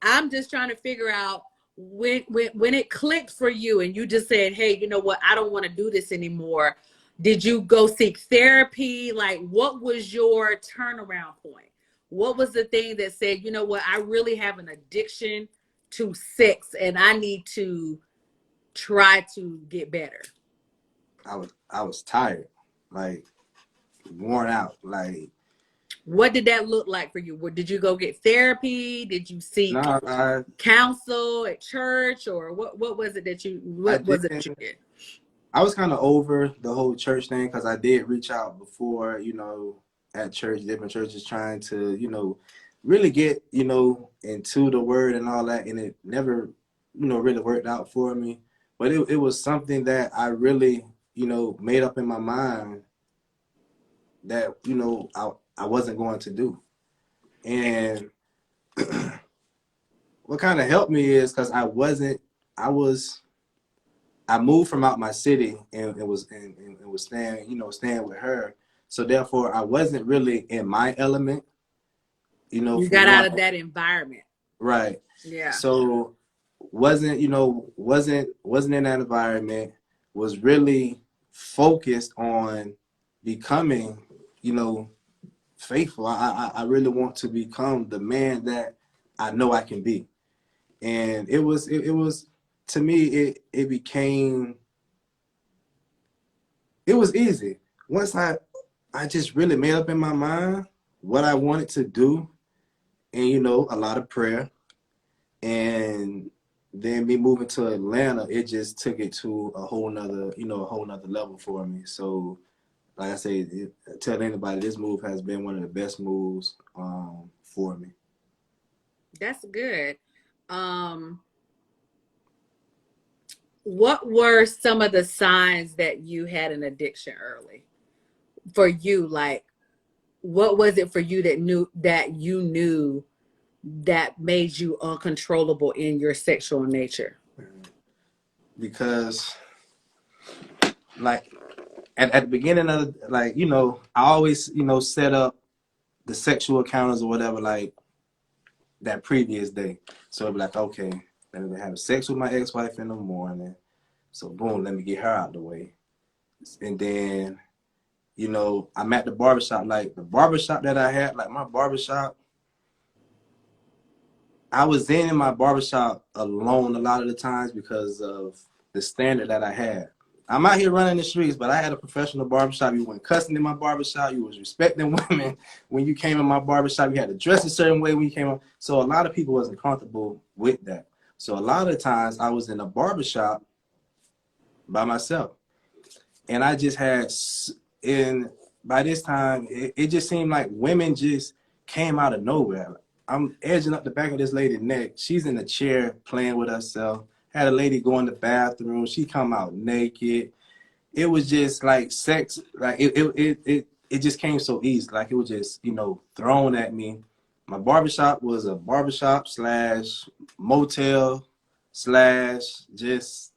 I'm just trying to figure out when it clicked for you and you just said, hey, you know what, I don't want to do this anymore. Did you go seek therapy? Like, what was your turnaround point? What was the thing that said, you know what, I really have an addiction to sex and I need to try to get better? I was tired, like worn out, like What did that look like for you? Did you go get therapy? Did you seek no, counsel at church, or what was it I what was it that you didn't. did? I was kind of over the whole church thing because I did reach out before, you know, at church, different churches trying to, you know, really get, you know, into the word and all that. And it never, you know, really worked out for me. But it was something that I really, you know, made up in my mind that, you know, I wasn't going to do. And what kind of helped me is because I was, I moved from out my city and was staying, you know, staying with her. So therefore, I wasn't really in my element, you know, You for got out one. of that environment. Right. Yeah. So wasn't, you know, wasn't in that environment, was really focused on becoming, you know, faithful. I really want to become the man that I know I can be. And it was to me, it was easy. Once I just really made up in my mind what I wanted to do, and you know, a lot of prayer, and then me moving to Atlanta, it just took it to a whole nother, you know, a whole nother level for me. So, like I say, tell anybody, this move has been one of the best moves for me. That's good. Um, what were some of the signs that you had an addiction early for you? Like, what was it for you that you knew that made you uncontrollable in your sexual nature? Because, like, at the beginning of, like, you know, I always, you know, set up the sexual encounters or whatever, like, that previous day. So it'd be like, okay, let me have sex with my ex-wife in the morning. So boom, let me get her out the way. And then, you know, I'm at the barbershop. Like the barbershop that I had, like my barbershop, I was in my barbershop alone a lot of the times because of the standard that I had. I'm out here running the streets, but I had a professional barbershop. You weren't cussing in my barbershop. You was respecting women when you came in my barbershop. You had to dress a certain way when you came on. So a lot of people wasn't comfortable with that. So a lot of times I was in a barbershop by myself. And I just had, and by this time, it just seemed like women just came out of nowhere. I'm edging up the back of this lady's neck. She's in a chair playing with herself. Had a lady go in the bathroom. She come out naked. it was just like sex, like it just came so easy. Like it was just, you know, thrown at me. My barbershop was a barbershop slash motel slash just,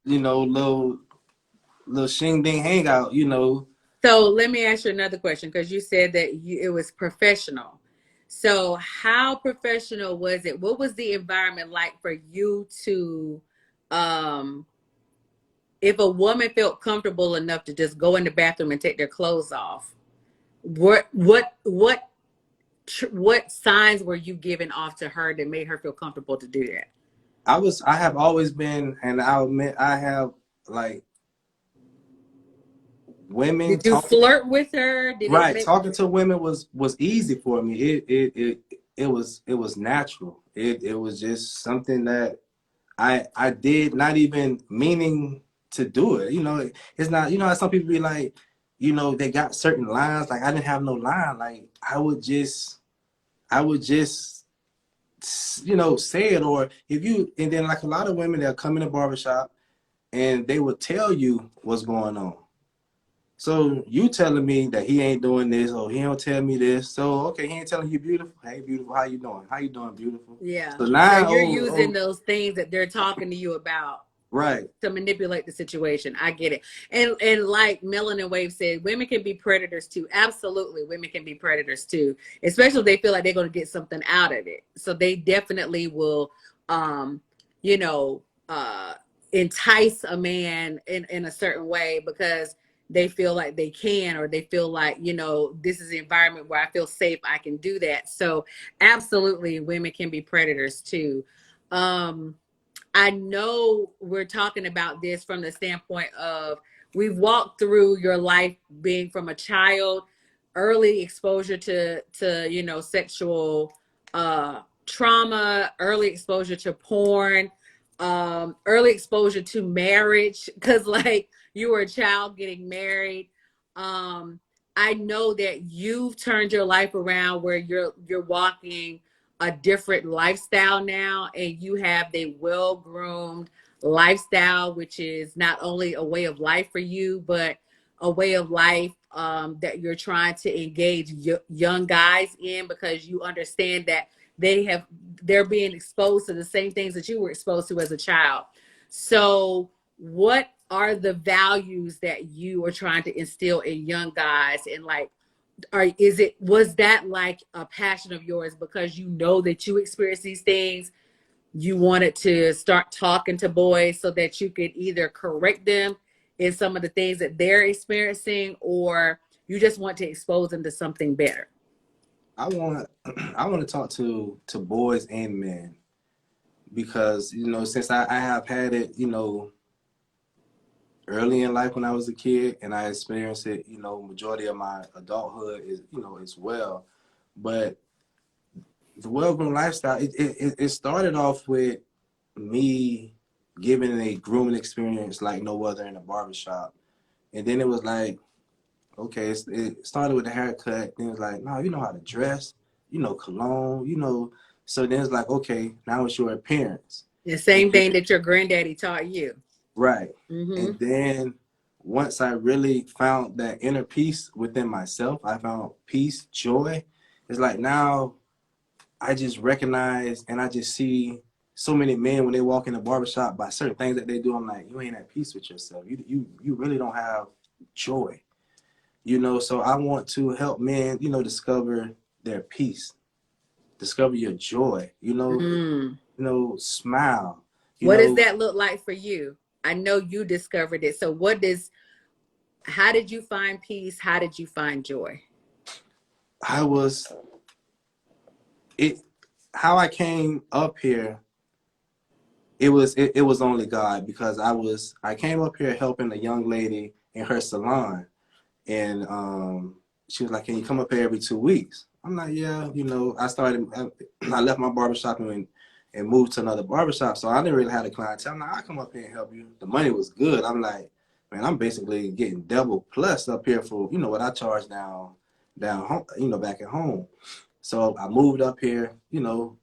you know, little shing ding hangout, you know. So let me ask you another question, because you said that it was professional. So how professional was it? What was the environment like for you to, um, if a woman felt comfortable enough to just go in the bathroom and take their clothes off? What signs were you giving off to her that made her feel comfortable to do that? I have always been, and I'll admit, I have like women Did you talking. flirt with her? Did it Right, make talking to women was easy for me. It was natural. It was just something that I did, not even meaning to do it. You know, it's not, you know how some people be like, you know, they got certain lines. Like I didn't have no line. Like I would just you know, say it. Or if you, and then like a lot of women, they'll come in the barbershop and they will tell you what's going on. So you telling me that he ain't doing this, or he don't tell me this. So okay, he ain't telling you beautiful. Hey, beautiful, how you doing? How you doing, beautiful? Yeah. So So now, you're using those things that they're talking to you about right. to manipulate the situation. I get it. And like Melanin Wave said, women can be predators too. Absolutely, women can be predators too, especially if they feel like they're going to get something out of it. So they definitely will, um, you know, entice a man in a certain way because they feel like they can, or they feel like, you know, this is the environment where I feel safe, I can do that. So absolutely, women can be predators too. um I know we're talking about this from the standpoint of, we've walked through your life being from a child, early exposure to you know, sexual trauma, early exposure to porn, early exposure to marriage, because like you were a child getting married. Um, I know that you've turned your life around where you're walking a different lifestyle now, and you have the well-groomed lifestyle, which is not only a way of life for you, but a way of life that you're trying to engage young guys in, because you understand that they're being exposed to the same things that you were exposed to as a child. So what are the values that you are trying to instill in young guys? And like, was that like a passion of yours because you know that you experience these things? You wanted to start talking to boys so that you could either correct them in some of the things that they're experiencing, or you just want to expose them to something better? I want I want to talk to boys and men, because you know, since I have had it, you know, early in life when I was a kid, and I experienced it, you know, majority of my adulthood is, you know, as well. But the well-groomed lifestyle, it started off with me giving a grooming experience like no other in a barbershop. And then it was like, okay, it started with the haircut. Then it was like, no, you know how to dress, you know, cologne, you know. So then it's like, okay, now it's your appearance. The And same thing that your granddaddy taught you. right. Mm-hmm. And then once I really found that inner peace within myself, I found peace, joy. It's like now I just recognize and I just see so many men when they walk in the barbershop by certain things that they do. I'm like, you ain't at peace with yourself. You really don't have joy. You know, so I want to help men, you know, discover their peace, discover your joy, Mm. smile, you What does know. that look like for you? I know you discovered it. So how did you find peace? How did you find joy? I was it how I came up here, it was only God, because I came up here helping a young lady in her salon, and she was like, "Can you come up here every 2 weeks?" I'm like, "Yeah." You know, I left my barbershop and moved to another barbershop, so I didn't really have a clientele. I'm like, "I'll come up here and help you." The money was good. I'm like, "Man, I'm basically getting double plus up here for, you know, what I charge down home, you know, back at home." So I moved up here, you know,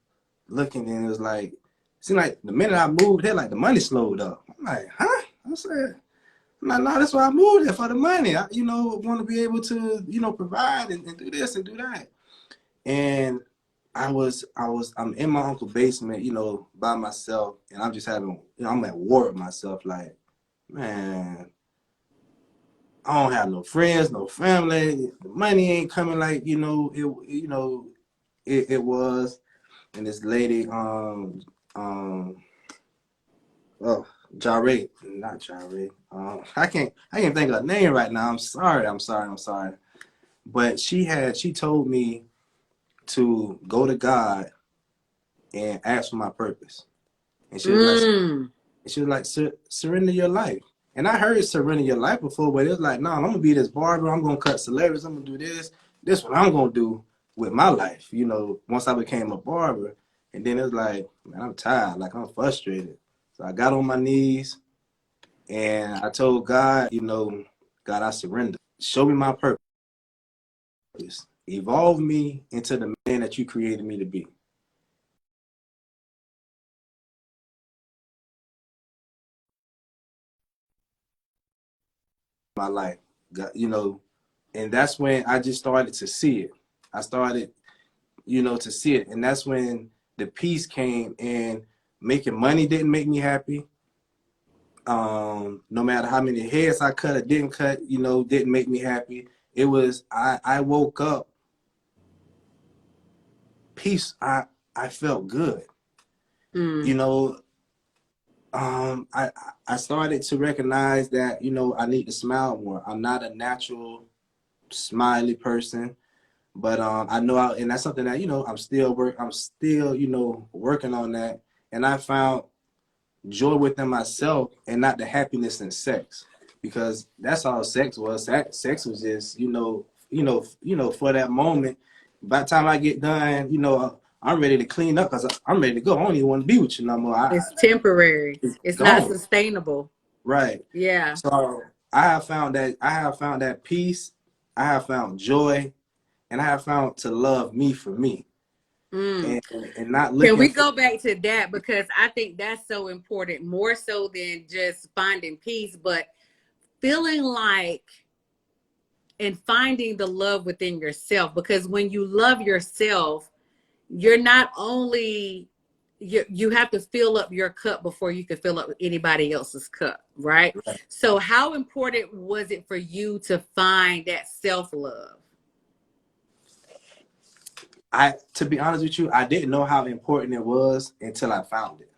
looking, and it was like, seemed like the minute I moved here, like the money slowed up. I'm like, huh? I said, I'm like, no, that's why I moved there, for the money. I, want to be able to, provide and do this and do that. And I'm in my uncle's basement, by myself, and I'm just having, I'm at war with myself. Like, man, I don't have no friends, no family. The money ain't coming like, it was. And this lady, oh, Jare, not Jare. I can't think of her name right now. I'm sorry. But she told me to go to God and ask for my purpose. And she was like, surrender your life. And I heard surrender your life before, but it was like, no, I'm gonna be this barber. I'm gonna cut celebrities. I'm gonna do this. This what I'm gonna do with my life. Once I became a barber, and then it was like, man, I'm tired. Like I'm frustrated. So I got on my knees and I told God, God, I surrender. Show me my purpose. Evolve me into the man that you created me to be. My life, and that's when I just started to see it. I started, to see it, and that's when the peace came. And making money didn't make me happy. No matter how many heads I cut or didn't cut, didn't make me happy. It was I woke up peace. I felt good. I started to recognize that I need to smile more. I'm not a natural smiley person. But I know, and that's something that I'm still working on that. And I found joy within myself, and not the happiness in sex, because that's all sex was. Sex was just for that moment. By the time I get done, I'm ready to clean up because I'm ready to go. I don't even want to be with you no more. It's temporary. It's It's not gone. sustainable. Right. Yeah. So I have found that peace. I have found joy, and I have found to love me for me, Mm. and not Can looking we for. go back to that? Because I think that's so important, more so than just finding peace, but feeling like and finding the love within yourself. Because when you love yourself, you're not only you have to fill up your cup before you can fill up anybody else's cup, right? So how important was it for you to find that self-love? To be honest with you, I didn't know how important it was until I found it.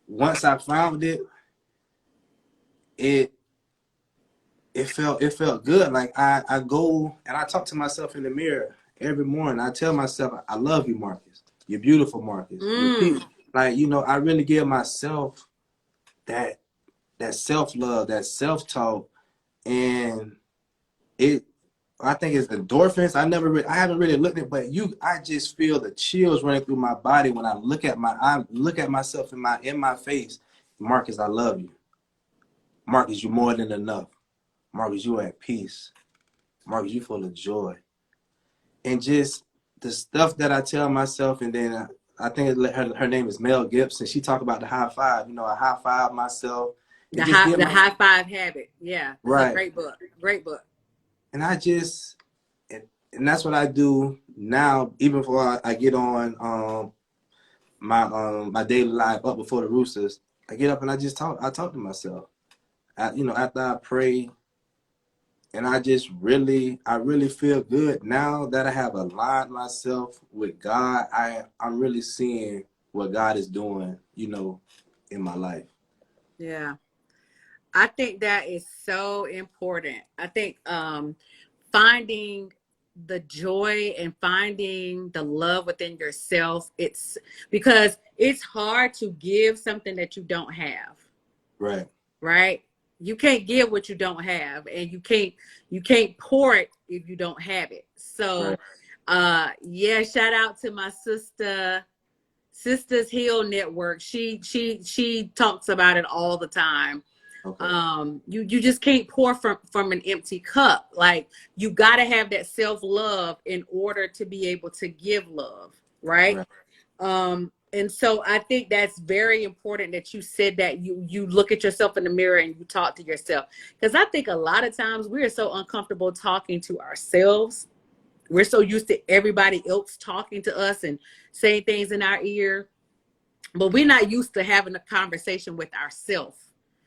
Once I found it, it it felt good. Like I go and I talk to myself in the mirror every morning. I tell myself, I love you, Marcus. You're beautiful, Marcus. You're peace. Like, I really give myself that self love, that self talk, and it. I think it's endorphins. I haven't really looked at, but I just feel the chills running through my body when I look at myself in my face. Marcus, I love you. Marcus, you're more than enough. Marcus, you are at peace. Marcus, you full of joy. And just the stuff that I tell myself, and then I think her name is Mel Gibson. She talked about the high five. I high five myself and just give The my high five habit. Yeah, it's a right. great book. Great book. And and that's what I do now, even before I get on my daily life up before the roosters. I get up and I talk to myself. After I pray, and I really feel good now that I have aligned myself with God. I'm really seeing what God is doing, in my life. Yeah. I think that is so important. I think finding the joy and finding the love within yourself, it's because it's hard to give something that you don't have. Right. Right? You can't give what you don't have, and you can't pour it if you don't have it. So yeah, shout out to my Sisters Heal Network. She talks about it all the time. Okay. You just can't pour from an empty cup. Like, you got to have that self-love in order to be able to give love, right? Right. And so I think that's very important that you said that you look at yourself in the mirror and you talk to yourself. Because I think a lot of times we are so uncomfortable talking to ourselves. We're so used to everybody else talking to us and saying things in our ear, but we're not used to having a conversation with ourselves.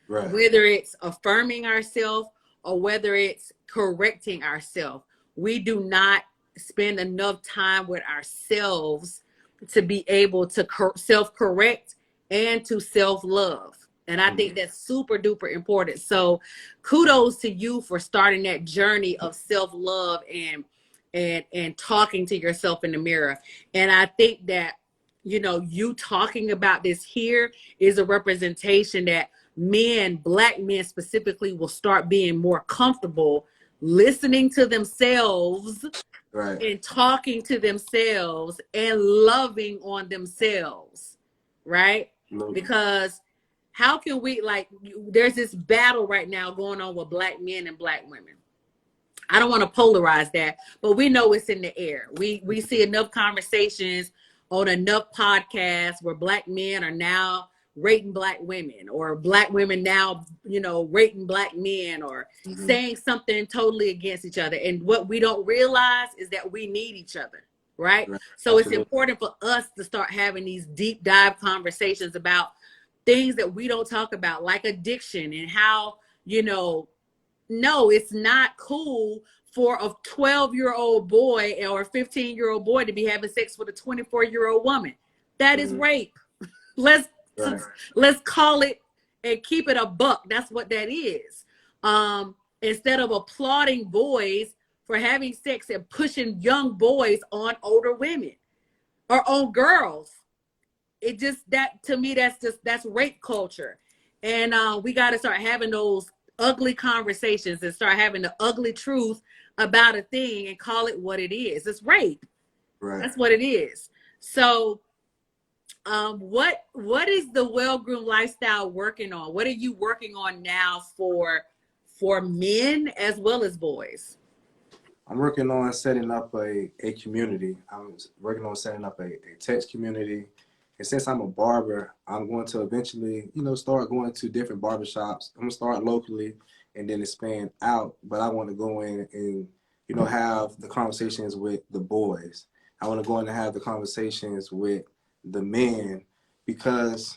Right. Whether it's affirming ourselves or whether it's correcting ourselves. We do not spend enough time with ourselves to be able to self-correct and to self-love. And I think that's super duper important. So kudos to you for starting that journey of self-love and talking to yourself in the mirror. And I think that, you know, you talking about this here is a representation that men, Black men specifically, will start being more comfortable listening to themselves Right. and talking to themselves and loving on themselves, right? Because how can we, like, there's this battle right now going on with Black men and Black women. I don't want to polarize that, but we know it's in the air. We see enough conversations on enough podcasts where Black men are now rating Black women, or Black women now, you know, rating Black men, or saying something totally against each other. And what we don't realize is that we need each other, right? Right. So Absolutely. it's important for us to start having these deep dive conversations about things that we don't talk about, like addiction, and how, you know, no, it's not cool for a 12-year-old boy or a 15-year-old boy to be having sex with a 24-year-old woman. That is rape. Let's Right. let's call it and keep it a buck. That's what that is. Instead of applauding boys for having sex and pushing young boys on older women or on girls, it just, that to me, that's rape culture. And we got to start having those ugly conversations and start having the ugly truth about a thing and call it what it is. It's rape. Right. That's what it is. So what is the well-groomed lifestyle working on? What are you working on now for men as well as boys? I'm working on setting up a community. I'm working on setting up a text community. And since I'm a barber, I'm going to eventually, you know, start going to different barbershops. I'm going to start locally and then expand out. But I want to go in and, you know, have the conversations with the boys. I want to go in and have the conversations with the men, because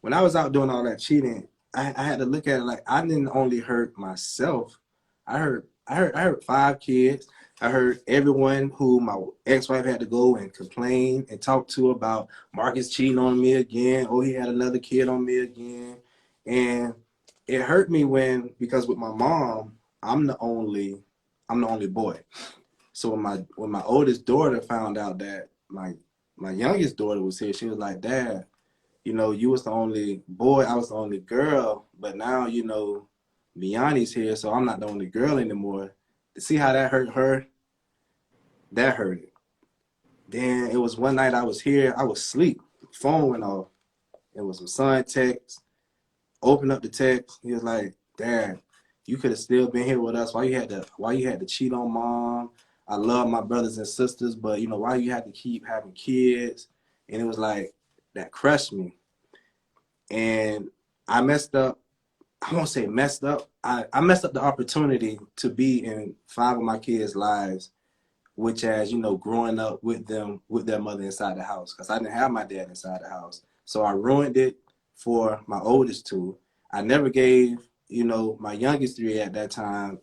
when I was out doing all that cheating, I had to look at it like I didn't only hurt myself. I hurt 5 kids. I heard everyone who my ex-wife had to go and complain and talk to about Marcus cheating on me again. Oh, he had another kid on me again. And it hurt me because with my mom, I'm the only boy. So when my oldest daughter found out that my youngest daughter was here, she was like, "Dad, you know, you was the only boy, I was the only girl, but now, you know, Miani's here, so I'm not the only girl anymore." To see how that hurt her, that hurt it. Then it was one night I was here, I was asleep, phone went off. It was my son text, opened up the text, he was like, "Dad, you could have still been here with us. Why you had to cheat on mom? I love my brothers and sisters, but you know, why you had to keep having kids?" And it was like, that crushed me. And I messed up. I won't say messed up. I messed up the opportunity to be in 5 of my kids' lives, which as, you know, growing up with them, with their mother inside the house, because I didn't have my dad inside the house. So I ruined it for my oldest 2. I never gave, you know, my youngest 3 at that time,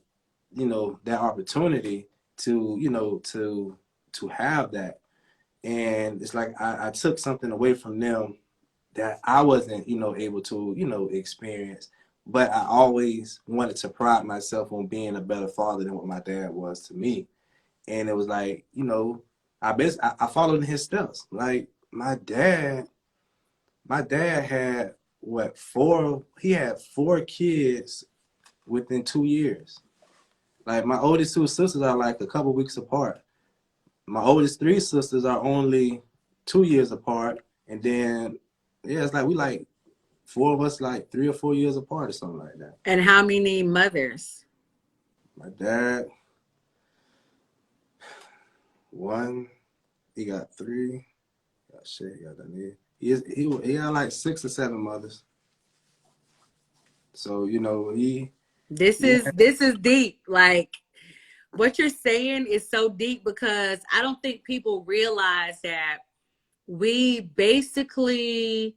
you know, that opportunity to, you know, to have that. And it's like I took something away from them that I wasn't, you know, able to, you know, experience. But I always wanted to pride myself on being a better father than what my dad was to me. And it was like, you know, I followed in his steps. Like my dad had he had 4 kids within 2 years. Like my oldest 2 sisters are like a couple weeks apart. My oldest 3 sisters are only 2 years apart. And then, yeah, it's like we like 4 of us like 3 or 4 years apart or something like that. And how many mothers? My dad, 1, he got 3, Shit, yeah, that is. He had like 6 or 7 mothers. So This he is this is deep. Like what you're saying is so deep because I don't think people realize that we basically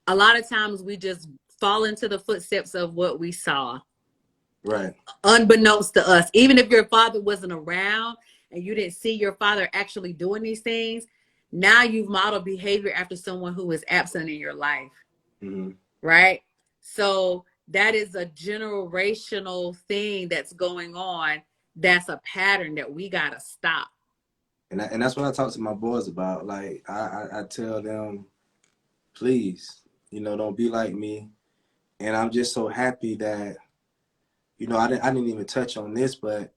a lot of times we just fall into the footsteps of what we saw right. unbeknownst to us. Even if your father wasn't around and you didn't see your father actually doing these things, now you've modeled behavior after someone who is absent in your life, Mm-hmm. right? So that is a generational thing that's going on. That's a pattern that we got to stop. And that's what I talk to my boys about. Like I tell them, please, don't be like me. And I'm just so happy that I didn't even touch on this, but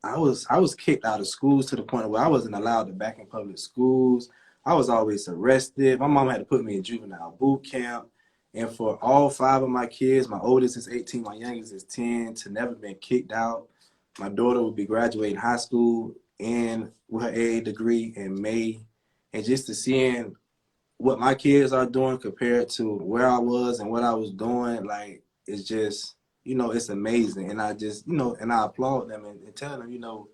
I was kicked out of schools to the point where I wasn't allowed to back in public schools. I was always arrested. My mom had to put me in juvenile boot camp. And for all 5 of my kids, my oldest is 18, my youngest is 10, to never been kicked out. My daughter will be graduating high school and with her AA degree in May. And just to seeing what my kids are doing compared to where I was and what I was doing, like, it's just, it's amazing. And I just, and I applaud them and tell them,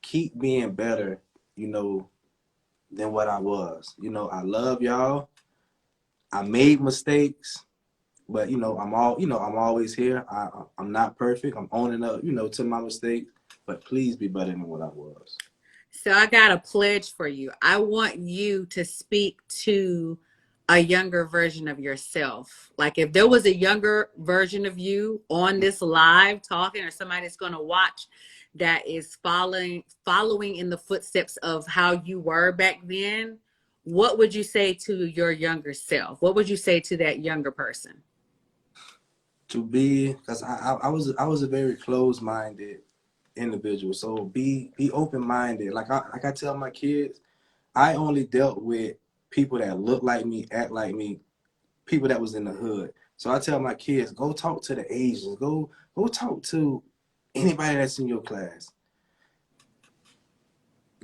keep being better, than what I was. I love y'all. I made mistakes, but I'm always here. I'm not perfect. I'm owning up, to my mistakes, but please be better than what I was. So I got a pledge for you. I want you to speak to a younger version of yourself. Like if there was a younger version of you on this live talking, or somebody that's going to watch that is following in the footsteps of how you were back then, what would you say to your younger self? What would you say to that younger person? To be, because I was a very closed minded individual. So be open minded. Like I tell my kids, I only dealt with people that look like me, act like me, people that was in the hood. So I tell my kids, go talk to the Asians, go talk to anybody that's in your class.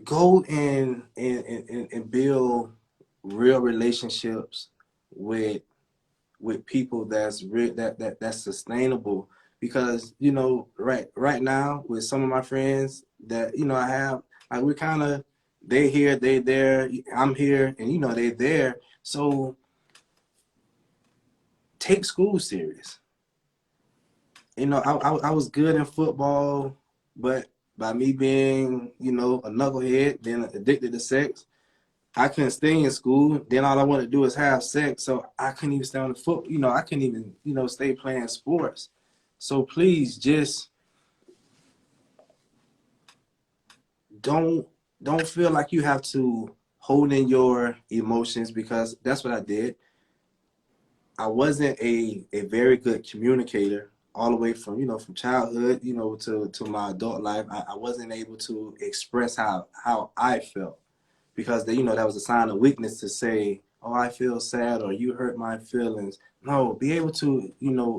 Go and build real relationships with people that's sustainable, because right now with some of my friends that I have, like, we're kind of, they here, they there, I'm here, and they there. So take school serious. I was good in football, but by me being a knucklehead, then addicted to sex, I couldn't stay in school. Then all I wanted to do is have sex. So I couldn't even stay on the foot. I couldn't even, stay playing sports. So please just don't don't feel like you have to hold in your emotions, because that's what I did. I wasn't a very good communicator all the way from, from childhood, to my adult life. I wasn't able to express how I felt, because that was a sign of weakness to say, oh, I feel sad, or you hurt my feelings. No, be able to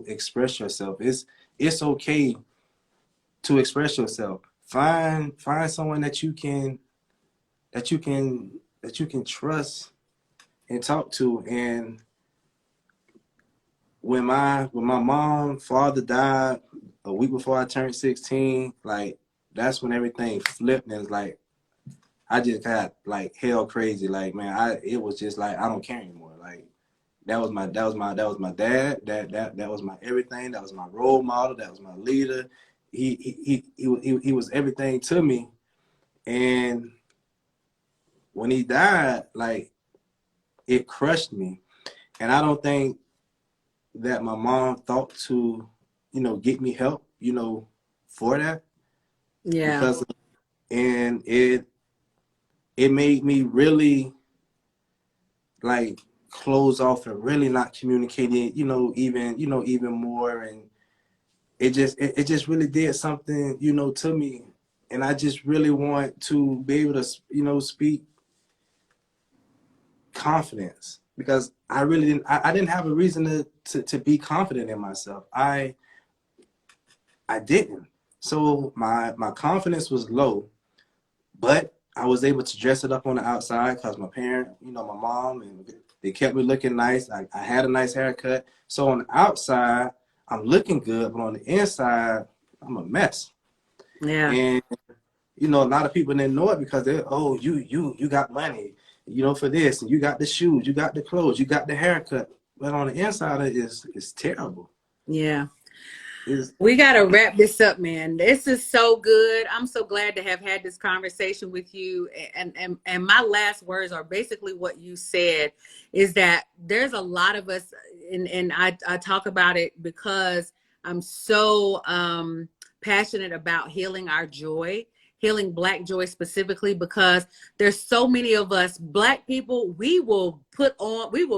express yourself. It's okay to express yourself. Find someone that you can trust and talk to. And when my mom father died a week before I turned 16, like, that's when everything flipped, and it's like I just got like hell crazy. Like, man, it was just like, I don't care anymore. Like, that was my dad. That was my everything. That was my role model. That was my leader. He was everything to me. And when he died, like, it crushed me. And I don't think that my mom thought to, get me help, for that, Yeah. because and it made me really, like, close off and really not communicating, even more. And it just really did something, to me. And I just really want to be able to, speak confidence, because I didn't have a reason to be confident in myself. I didn't. So my confidence was low, but I was able to dress it up on the outside because my parent, you know, my mom, and they kept me looking nice. I had a nice haircut. So on the outside, I'm looking good, but on the inside, I'm a mess. Yeah. And you know, a lot of people didn't know it because they're, oh, you got money, you know, for this, and you got the shoes, you got the clothes, you got the haircut. But on the inside, it's terrible. Yeah. It's, We got to wrap this up, man. This is so good. I'm so glad to have had this conversation with you. And my last words are basically what you said, is that there's a lot of us, and I talk about it because I'm so passionate about healing our joy, healing Black joy specifically, because there's so many of us Black people, we will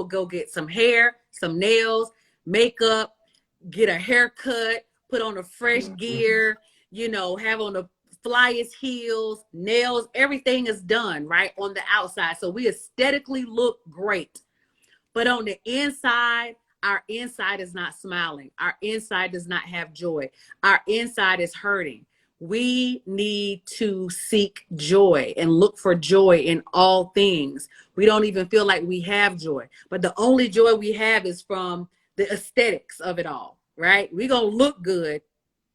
go get some hair, some nails, makeup, get a haircut, put on a fresh gear, you know, have on the flyest heels, nails, everything is done right on the outside. So we aesthetically look great. But on the inside, our inside is not smiling. Our inside does not have joy. Our inside is hurting. We need to seek joy and look for joy in all things. We don't even feel like we have joy. But the only joy we have is from the aesthetics of it all, right? We're going to look good.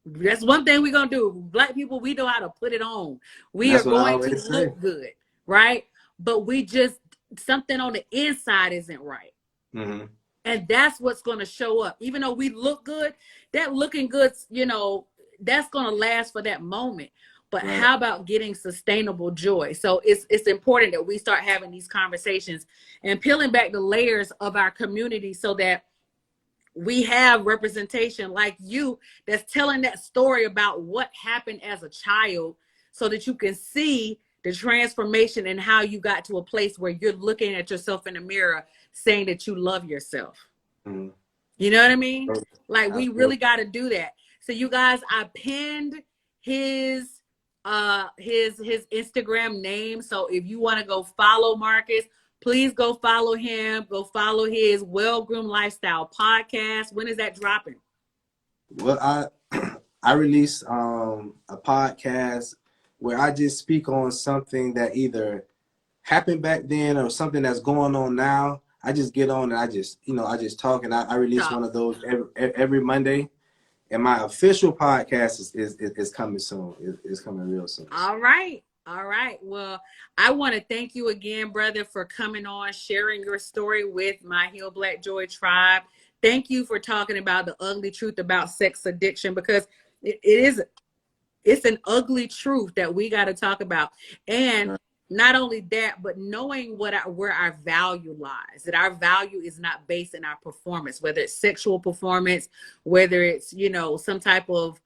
That's one thing we're going to do. Black people, we know how to put it on. We are that's what I going to always say. look good, right? But we just, something on the inside isn't right. Mm-hmm. And that's what's going to show up. Even though we look good, that looking good, you know, that's going to last for that moment. But Right. how about getting sustainable joy? So it's important that we start having these conversations and peeling back the layers of our community so that we have representation like you that's telling that story about what happened as a child so that you can see the transformation and how you got to a place where you're looking at yourself in the mirror saying that you love yourself. Mm-hmm. You know what I mean? Like, we Absolutely. really got to do that. So you guys, I pinned his Instagram name. So if you want to go follow Marcus, please go follow him. Go follow his Well Groomed Lifestyle podcast. When is that dropping? Well, I release a podcast where I just speak on something that either happened back then or something that's going on now. I just get on and I just talk, and I release Talk. one of those every Monday. And my official podcast is coming soon. It's coming real soon. All right. All right. Well, I want to thank you again, brother, for coming on, sharing your story with my Heal Black Joy tribe. Thank you for talking about the ugly truth about sex addiction, because it's an ugly truth that we got to talk about. And Right. not only that, but knowing where our value lies, that our value is not based in our performance, whether it's sexual performance, whether it's, you know, some type of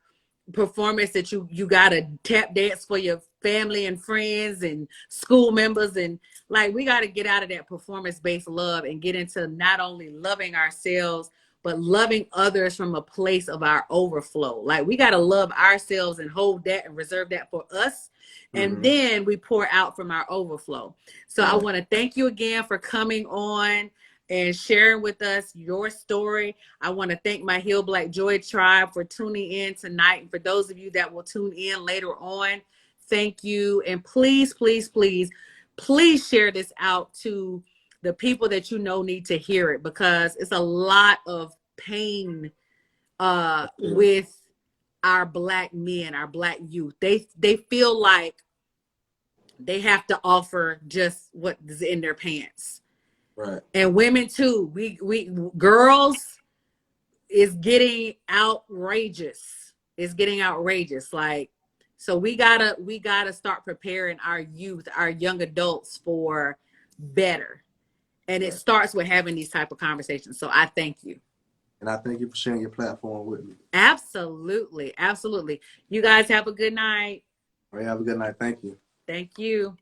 performance that you gotta tap dance for your family and friends and school members, and like, we got to get out of that performance based love and get into not only loving ourselves but loving others from a place of our overflow. Like, we got to love ourselves and hold that and reserve that for us, and Mm-hmm. then we pour out from our overflow. So I Right. want to thank you again for coming on and sharing with us your story. I want to thank my Heal Black Joy tribe for tuning in tonight. And for those of you that will tune in later on, thank you. And please, please, please, please share this out to the people that you know need to hear it, because it's a lot of pain with our Black men, our Black youth. They feel like they have to offer just what is in their pants. Right. And women too. We girls is getting outrageous. It's getting outrageous. Like, so we gotta start preparing our youth, our young adults, for better. And it Right. starts with having these type of conversations. So I thank you. And I thank you for sharing your platform with me. Absolutely. Absolutely. You guys have a good night. All right, have a good night. Thank you. Thank you.